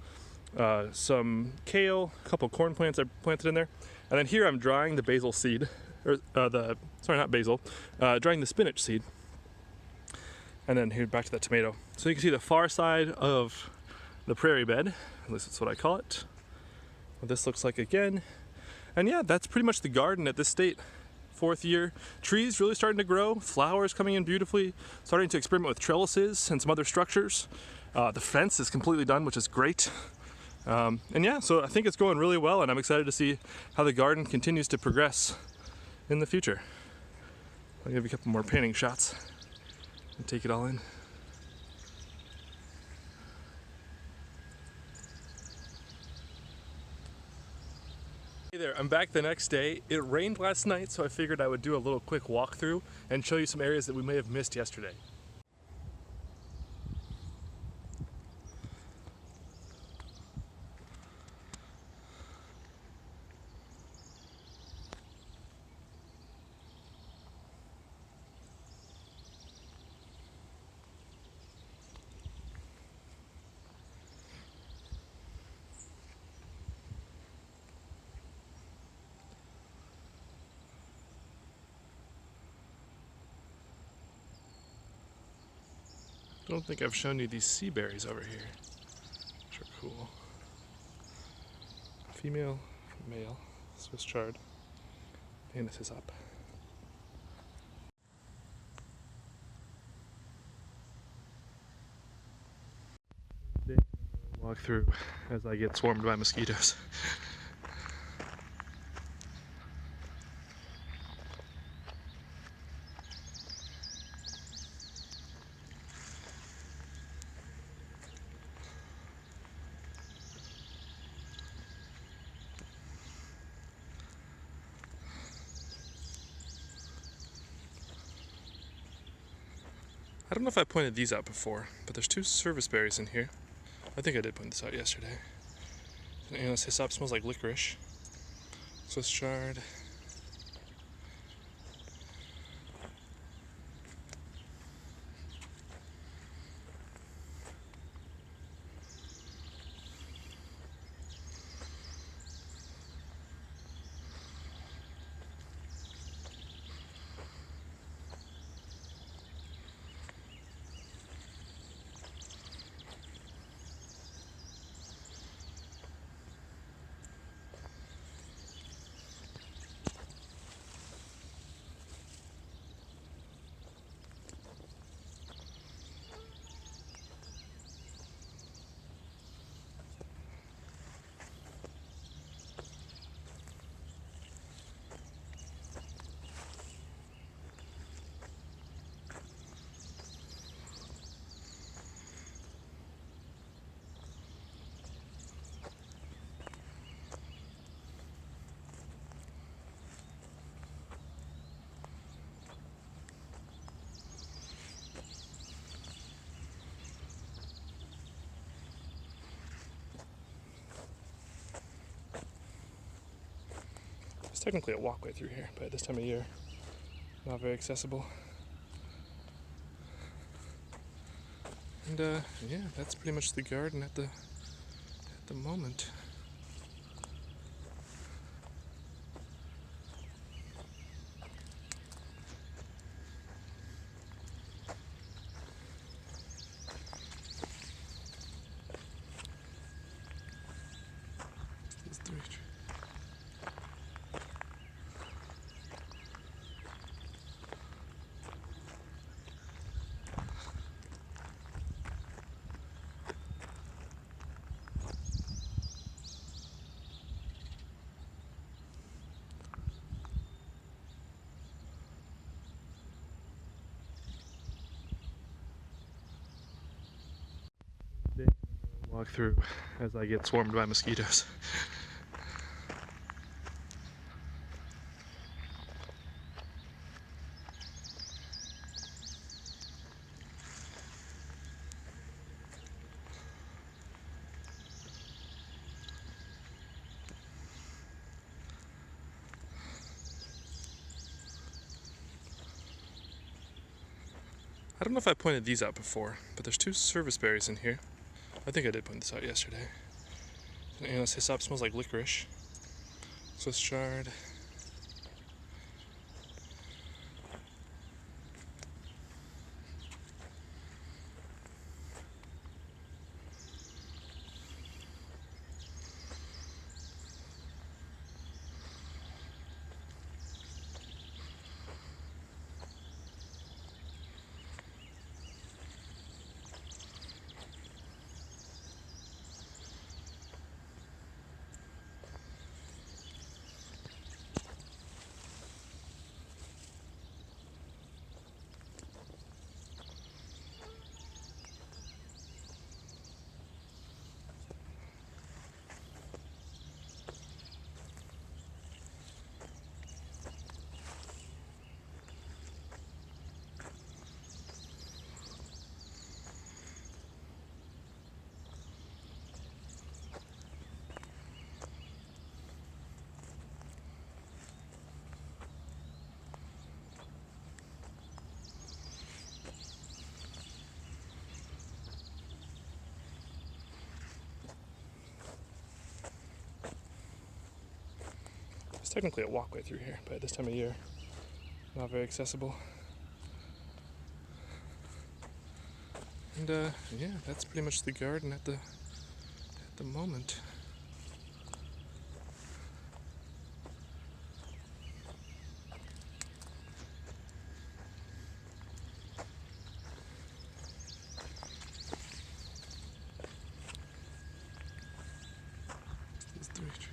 Some kale, a couple corn plants I planted in there, and then here I'm drying the basil seed, or not basil, drying the spinach seed. And then here back to that tomato. So you can see the far side of the prairie bed, at least that's what I call it. What this looks like again. And yeah, that's pretty much the garden at this state. 4th year. Trees really starting to grow, flowers coming in beautifully, starting to experiment with trellises and some other structures. The fence is completely done, which is great. And yeah, so I think it's going really well, and I'm excited to see how the garden continues to progress in the future. I'll give you a couple more painting shots and take it all in. Hey there, I'm back the next day. It rained last night, so I figured I would do a little quick walkthrough and show you some areas that we may have missed yesterday. I don't think I've shown you these sea berries over here, which are cool. Female, male, Swiss chard, and this is up. Walk through as I get swarmed by mosquitoes. I don't know if I pointed these out before, but there's two service berries in here. I think I did point this out yesterday. And this hyssop smells like licorice. Swiss chard. There's technically a walkway through here, but at this time of year, not very accessible. And yeah, that's pretty much the garden at the moment. These three trees. Walk through as I get swarmed by mosquitoes. I don't know if I pointed these out before, but there's two service berries in here. I think I did point this out yesterday. And this hyssop smells like licorice. Swiss chard. There's technically a walkway through here, but at this time of year, not very accessible. And yeah, that's pretty much the garden at the moment. These three trees.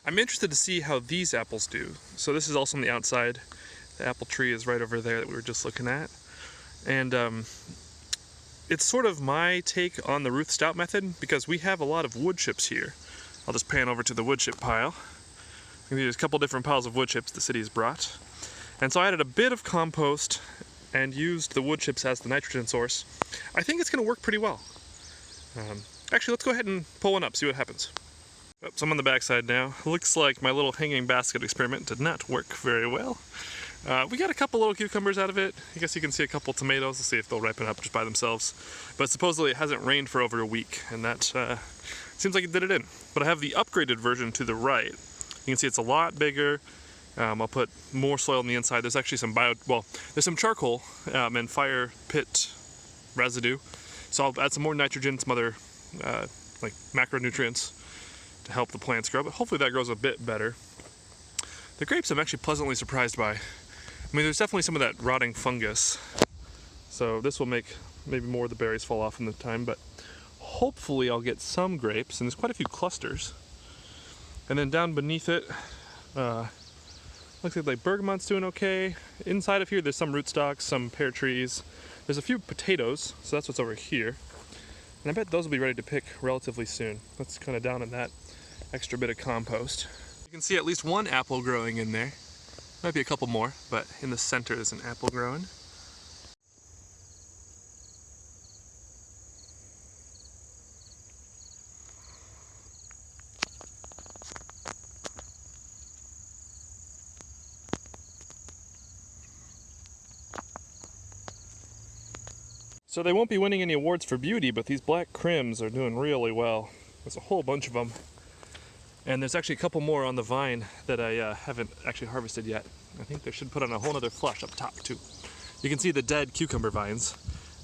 I'm interested to see how these apples do. So this is also on the outside. The apple tree is right over there that we were just looking at. And it's sort of my take on the Ruth Stout method because we have a lot of wood chips here. I'll just pan over to the wood chip pile. There's a couple different piles of wood chips the city has brought. And so I added a bit of compost and used the wood chips as the nitrogen source. I think it's going to work pretty well. Actually, let's go ahead and pull one up, see what happens. Oh, so I'm on the backside now. Looks like my little hanging basket experiment did not work very well. We got a couple little cucumbers out of it. I guess you can see a couple tomatoes. We'll see if they'll ripen up just by themselves. But supposedly it hasn't rained for over a week, and that seems like it did it in. But I have the upgraded version to the right. You can see it's a lot bigger. I'll put more soil on the inside. There's actually some there's some charcoal and fire pit residue. So I'll add some more nitrogen, some other like macronutrients to help the plants grow. But hopefully that grows a bit better. The grapes I'm actually pleasantly surprised by. I mean, there's definitely some of that rotting fungus. So this will make maybe more of the berries fall off in the time, but hopefully I'll get some grapes, and there's quite a few clusters. And then down beneath it, looks like bergamot's doing okay. Inside of here, there's some rootstocks, some pear trees. There's a few potatoes, so that's what's over here. And I bet those will be ready to pick relatively soon. That's kind of down in that extra bit of compost. You can see at least one apple growing in there. Might be a couple more, but in the center there's an apple growing. So they won't be winning any awards for beauty, but these black crims are doing really well. There's a whole bunch of them. And there's actually a couple more on the vine that I haven't actually harvested yet. I think they should put on a whole other flush up top too. You can see the dead cucumber vines.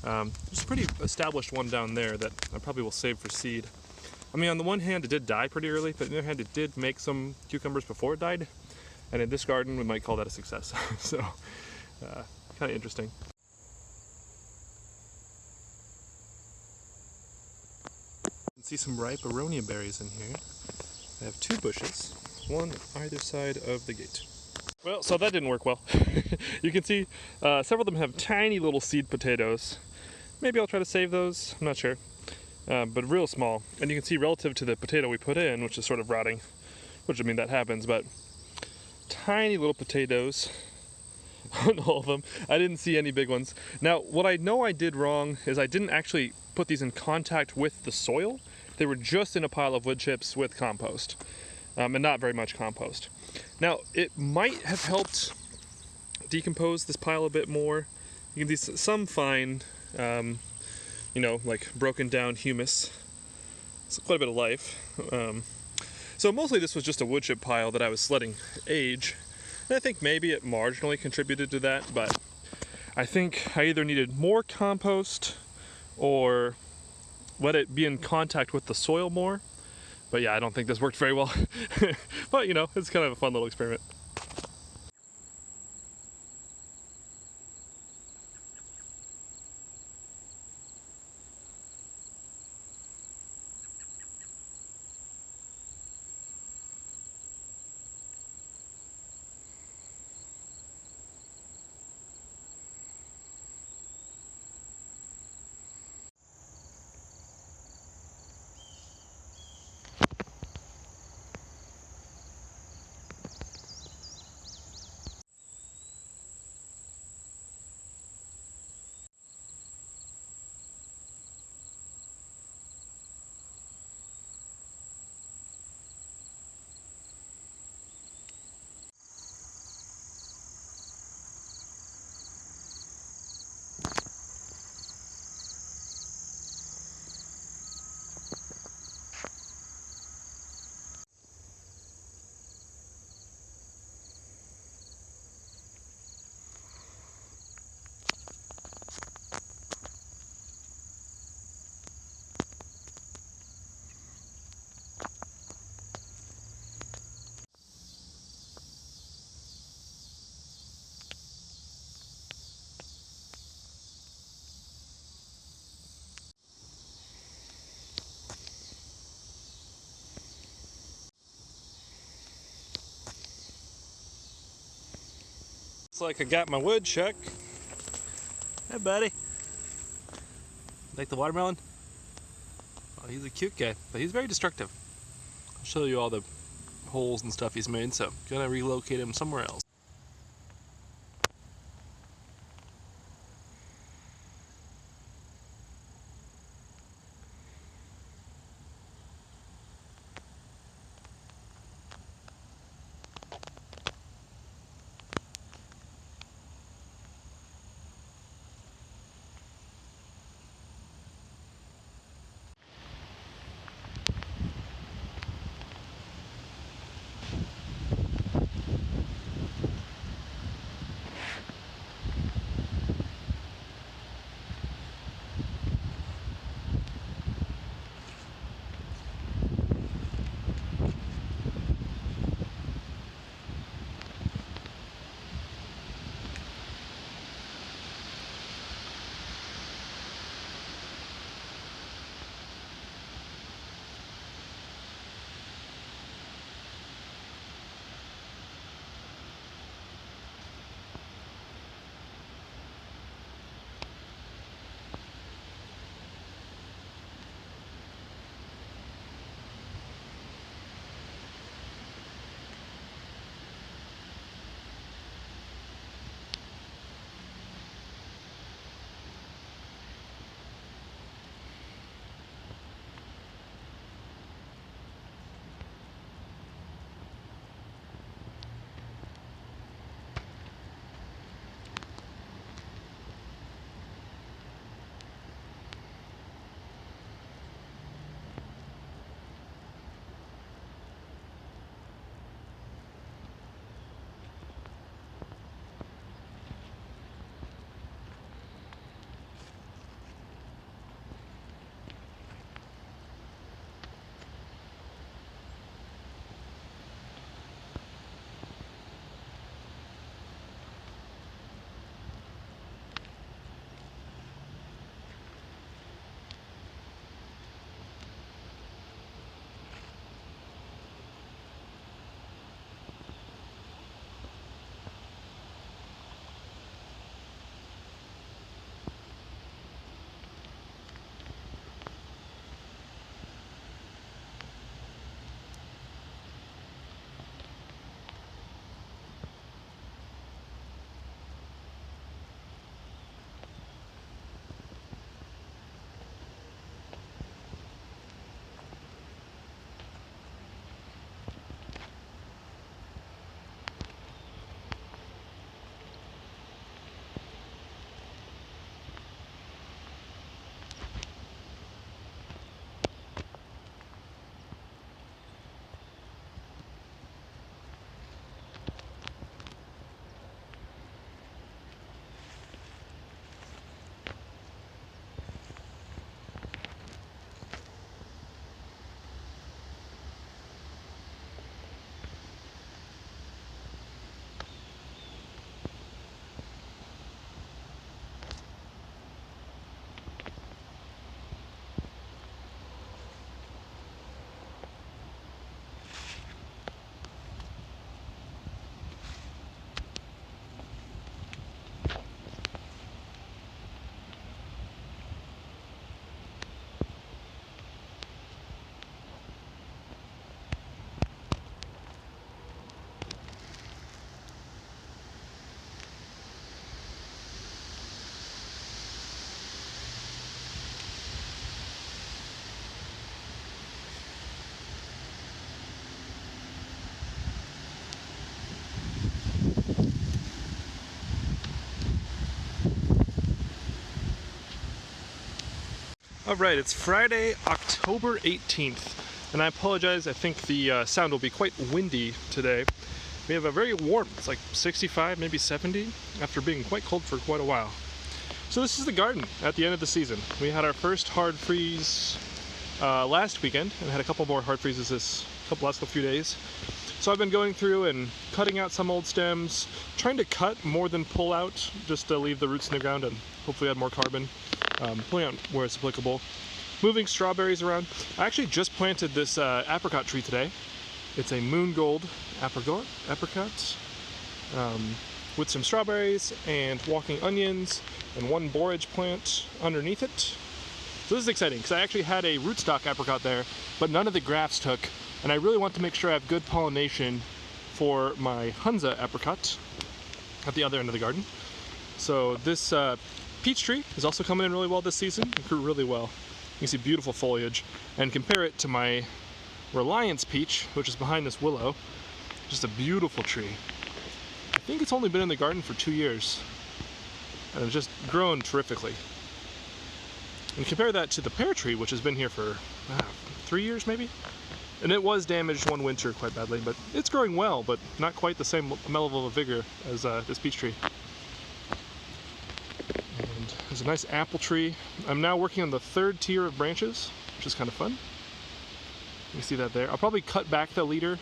There's a pretty established one down there that I probably will save for seed. I mean, on the one hand it did die pretty early, but on the other hand it did make some cucumbers before it died. And in this garden we might call that a success. So, kind of interesting. You can see some ripe Aronia berries in here. I have 2 bushes, one on either side of the gate. Well, so that didn't work well. You can see several of them have tiny little seed potatoes. Maybe I'll try to save those, I'm not sure. But real small. And you can see relative to the potato we put in, which is sort of rotting, which I mean that happens, but tiny little potatoes on all of them. I didn't see any big ones. Now, what I know I did wrong is I didn't actually put these in contact with the soil. They were just in a pile of wood chips with compost, and not very much compost. Now, it might have helped decompose this pile a bit more. You can see some fine, you know, like broken down humus. It's quite a bit of life. So mostly this was just a wood chip pile that I was letting age. And I think maybe it marginally contributed to that, but I think I either needed more compost or let it be in contact with the soil more. But yeah, I don't think this worked very well. But you know, it's kind of a fun little experiment. Looks like I got my woodchuck. Hey buddy. Like the watermelon? Well, he's a cute guy, but he's very destructive. I'll show you all the holes and stuff he's made, so gonna relocate him somewhere else. Alright, it's Friday, October 18th, and I apologize, I think the sound will be quite windy today. We have a very warm, it's like 65, maybe 70, after being quite cold for quite a while. So this is the garden at the end of the season. We had our first hard freeze last weekend, and had a couple more hard freezes this last few days. So I've been going through and cutting out some old stems, trying to cut more than pull out, just to leave the roots in the ground and hopefully add more carbon. Pulling out where it's applicable. Moving strawberries around. I actually just planted this apricot tree today. It's a moon gold apricot with some strawberries and walking onions and one borage plant underneath it. So this is exciting because I actually had a rootstock apricot there, but none of the grafts took, and I really want to make sure I have good pollination for my Hunza apricot at the other end of the garden. So this peach tree is also coming in really well this season. It grew really well. You can see beautiful foliage, and compare it to my Reliance peach, which is behind this willow. Just a beautiful tree. I think it's only been in the garden for 2 years, and it's just grown terrifically. And compare that to the pear tree, which has been here for 3 years maybe, and it was damaged one winter quite badly, but it's growing well, but not quite the same level of vigor as this peach tree. There's a nice apple tree. I'm now working on the third tier of branches, which is kind of fun. You see that there. I'll probably cut back the leader,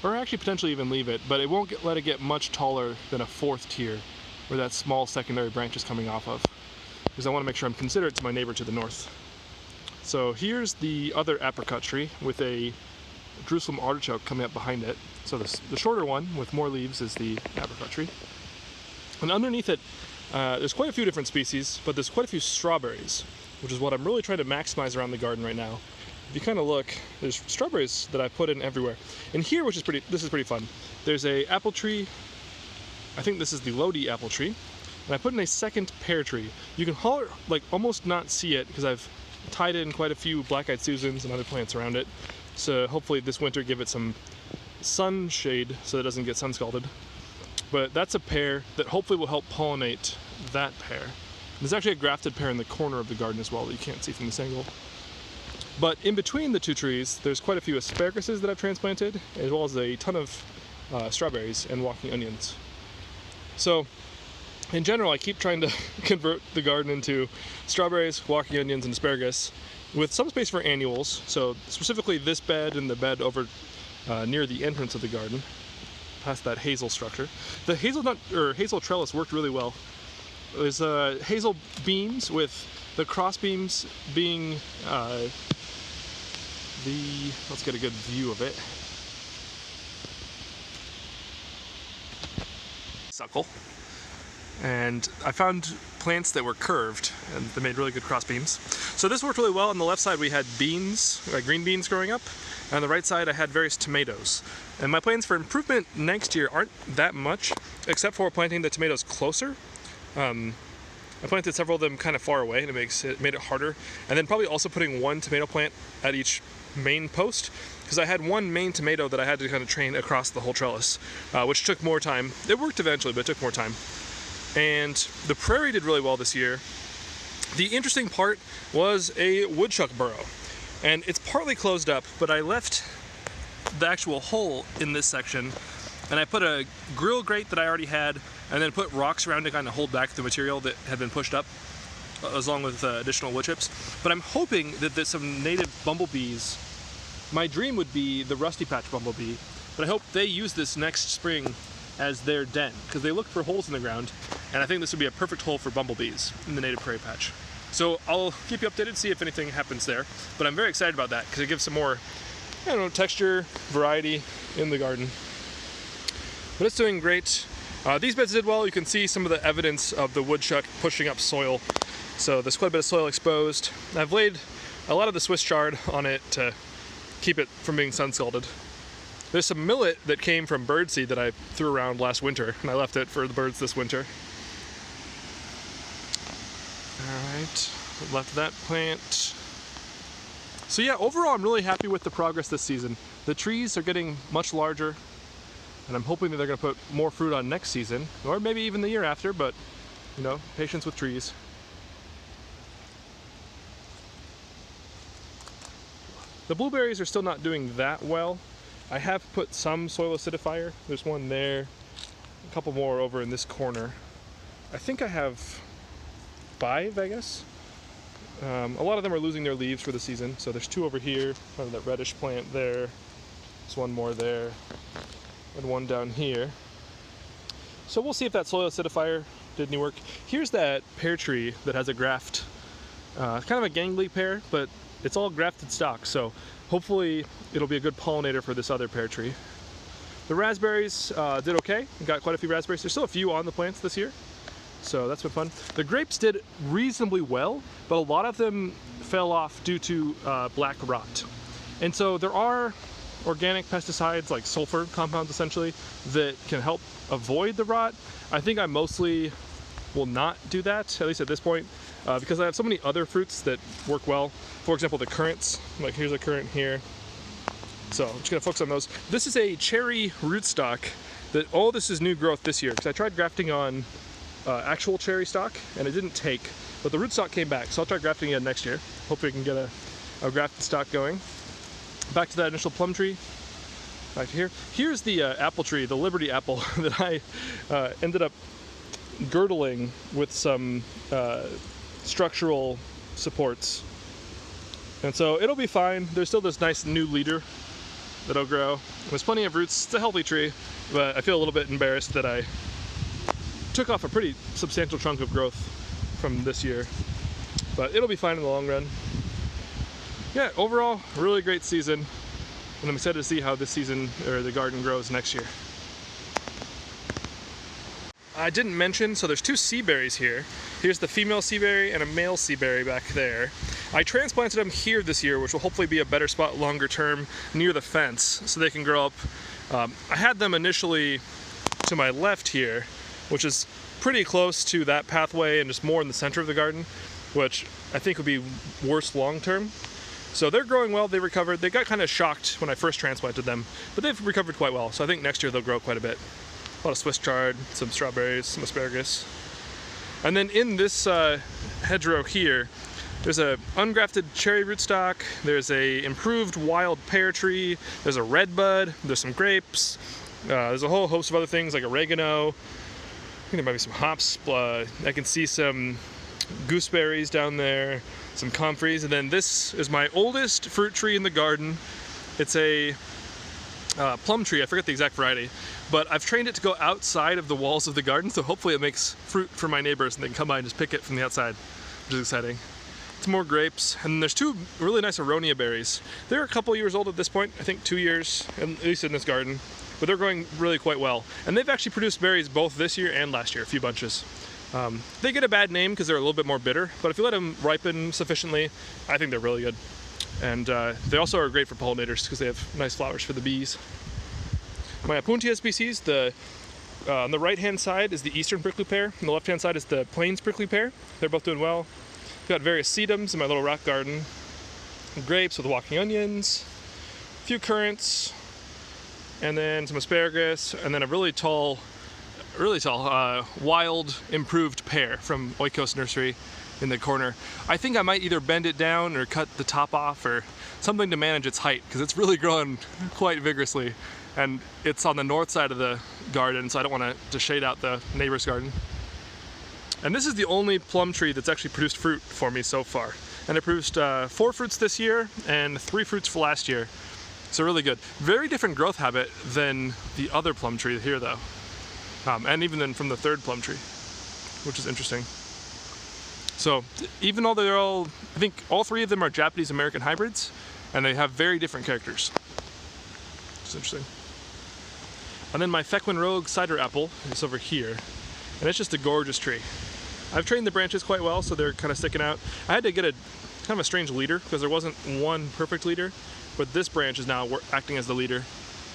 or actually potentially even leave it, but it won't let it get much taller than a fourth tier, where that small secondary branch is coming off of, because I want to make sure I'm considerate to my neighbor to the north. So here's the other apricot tree with a Jerusalem artichoke coming up behind it. So the shorter one with more leaves is the apricot tree. And underneath it, there's quite a few different species, but there's quite a few strawberries, which is what I'm really trying to maximize around the garden right now. If you kind of look, there's strawberries that I put in everywhere. And here, this is pretty fun, there's a apple tree. I think this is the Lodi apple tree, and I put in a second pear tree. You can almost not see it because I've tied in quite a few black-eyed Susans and other plants around it. So hopefully this winter give it some sun shade so it doesn't get sun scalded. But that's a pear that hopefully will help pollinate that pear. There's actually a grafted pear in the corner of the garden as well that you can't see from this angle. But in between the two trees, there's quite a few asparaguses that I've transplanted, as well as a ton of strawberries and walking onions. So in general, I keep trying to convert the garden into strawberries, walking onions, and asparagus, with some space for annuals. So specifically this bed and the bed over near the entrance of the garden, past that hazel structure. The hazel trellis worked really well. There's hazel beams with the cross beams being let's get a good view of it. Suckle. And I found plants that were curved, and they made really good cross beams. So this worked really well. On the left side we had beans, green beans growing up. And on the right side I had various tomatoes. And my plans for improvement next year aren't that much, except for planting the tomatoes closer. I planted several of them kind of far away, and it made it harder. And then probably also putting one tomato plant at each main post, because I had one main tomato that I had to kind of train across the whole trellis, which took more time. It worked eventually, but it took more time. And the prairie did really well this year. The interesting part was a woodchuck burrow. And it's partly closed up, but I left the actual hole in this section, and I put a grill grate that I already had, and then put rocks around to kind of hold back the material that had been pushed up, along with additional wood chips. But I'm hoping that there's some native bumblebees. My dream would be the rusty patch bumblebee, but I hope they use this next spring as their den, because they look for holes in the ground, and I think this would be a perfect hole for bumblebees in the native prairie patch. So I'll keep you updated, see if anything happens there. But I'm very excited about that, because it gives some more, texture, variety in the garden. But it's doing great. These beds did well. You can see some of the evidence of the woodchuck pushing up soil. So there's quite a bit of soil exposed. I've laid a lot of the Swiss chard on it to keep it from being sun scalded. There's some millet that came from birdseed that I threw around last winter, and I left it for the birds this winter. Alright, left that plant. So yeah, overall I'm really happy with the progress this season. The trees are getting much larger, and I'm hoping that they're going to put more fruit on next season, or maybe even the year after, but, patience with trees. The blueberries are still not doing that well. I have put some soil acidifier. There's one there, a couple more over in this corner. I think I have 5, I guess. A lot of them are losing their leaves for the season. So there's 2 over here, kind of that reddish plant there. There's one more there, and one down here. So we'll see if that soil acidifier did any work. Here's that pear tree that has a graft. It's kind of a gangly pear, but it's all grafted stock. So hopefully it'll be a good pollinator for this other pear tree. The raspberries did okay. We got quite a few raspberries. There's still a few on the plants this year, so that's been fun. The grapes did reasonably well, but a lot of them fell off due to black rot. And so there are organic pesticides, like sulfur compounds essentially, that can help avoid the rot. I think I mostly will not do that, at least at this point, because I have so many other fruits that work well. For example, the currants, like here's a currant here. So I'm just gonna focus on those. This is a cherry rootstock that all this is new growth this year, because I tried grafting on actual cherry stock and it didn't take, but the rootstock came back. So I'll try grafting again next year. Hopefully we can get a grafted stock going. Back to that initial plum tree. Back to here. Here's the apple tree, the Liberty apple, that I ended up girdling with some structural supports. And so it'll be fine. There's still this nice new leader that'll grow. There's plenty of roots. It's a healthy tree, but I feel a little bit embarrassed that I took off a pretty substantial chunk of growth from this year. But it'll be fine in the long run. Yeah, overall, really great season. And I'm excited to see how this season, or the garden, grows next year. I didn't mention, so there's 2 sea berries here. Here's the female sea berry and a male sea berry back there. I transplanted them here this year, which will hopefully be a better spot longer term near the fence so they can grow up. I had them initially to my left here, which is pretty close to that pathway and just more in the center of the garden, which I think would be worse long term. So they're growing well, they recovered. They got kind of shocked when I first transplanted them, but they've recovered quite well. So I think next year they'll grow quite a bit. A lot of Swiss chard, some strawberries, some asparagus. And then in this hedgerow here, there's a ungrafted cherry rootstock, there's a improved wild pear tree, there's a redbud, there's some grapes, there's a whole host of other things like oregano. I think there might be some hops. I can see some gooseberries down there, some comfreys, and then this is my oldest fruit tree in the garden. It's a plum tree, I forget the exact variety, but I've trained it to go outside of the walls of the garden, so hopefully it makes fruit for my neighbors and they can come by and just pick it from the outside, which is exciting. It's more grapes, and there's 2 really nice Aronia berries. They're a couple years old at this point, I think 2 years, at least in this garden, but they're growing really quite well. And they've actually produced berries both this year and last year, a few bunches. They get a bad name because they're a little bit more bitter, but if you let them ripen sufficiently, I think they're really good. And they also are great for pollinators because they have nice flowers for the bees. My Apuntia species, on the right-hand side is the eastern prickly pear, and the left-hand side is the plains prickly pear. They're both doing well. I've got various sedums in my little rock garden. Grapes with walking onions, a few currants, and then some asparagus, and then a really tall, wild improved pear from Oikos Nursery in the corner. I think I might either bend it down or cut the top off or something to manage its height, because it's really growing quite vigorously. And it's on the north side of the garden, so I don't want to shade out the neighbor's garden. And this is the only plum tree that's actually produced fruit for me so far. And it produced 4 fruits this year and 3 fruits for last year. So really good. Very different growth habit than the other plum tree here though. And even then from the 3rd plum tree, which is interesting. So even though they're all, I think all 3 of them are Japanese American hybrids, and they have very different characters. It's interesting. And then my Fecwin Rogue cider apple is over here, and it's just a gorgeous tree. I've trained the branches quite well, so they're kind of sticking out. I had to get a kind of a strange leader because there wasn't one perfect leader, but this branch is now acting as the leader.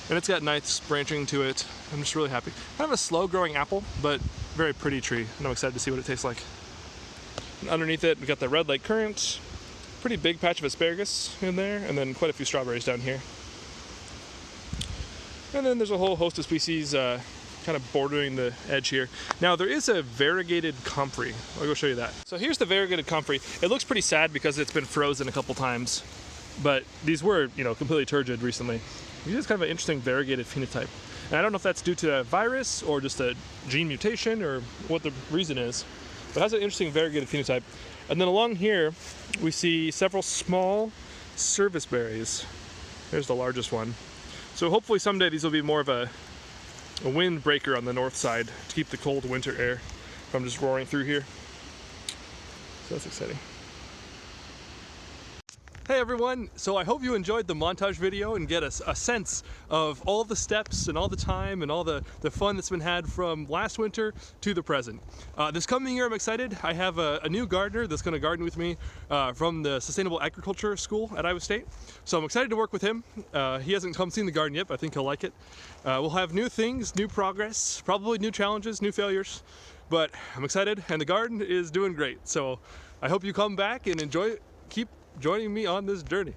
And it's got nice branching to it. I'm just really happy. Kind of a slow growing apple, but very pretty tree, and I'm excited to see what it tastes like. And underneath it, we got the red light currant, pretty big patch of asparagus in there, and then quite a few strawberries down here. And then there's a whole host of species kind of bordering the edge here. Now there is a variegated comfrey. I'll go show you that. So here's the variegated comfrey. It looks pretty sad because it's been frozen a couple times. but these were, you know, completely turgid recently. These is kind of an interesting variegated phenotype. And I don't know if that's due to a virus or just a gene mutation or what the reason is, but it has an interesting variegated phenotype. And then along here, we see several small service berries. There's the largest one. So hopefully someday these will be more of a windbreaker on the north side to keep the cold winter air from just roaring through here. So that's exciting. Hey everyone, so I hope you enjoyed the montage video and get a sense of all the steps and all the time and all the fun that's been had from last winter to the present. This coming year I'm excited. I have a new gardener that's going to garden with me from the Sustainable Agriculture School at Iowa State. So I'm excited to work with him. He hasn't come seen the garden yet, but I think he'll like it. We'll have new things, new progress, probably new challenges, new failures, but I'm excited and the garden is doing great. So I hope you come back and enjoy it. Keep joining me on this journey.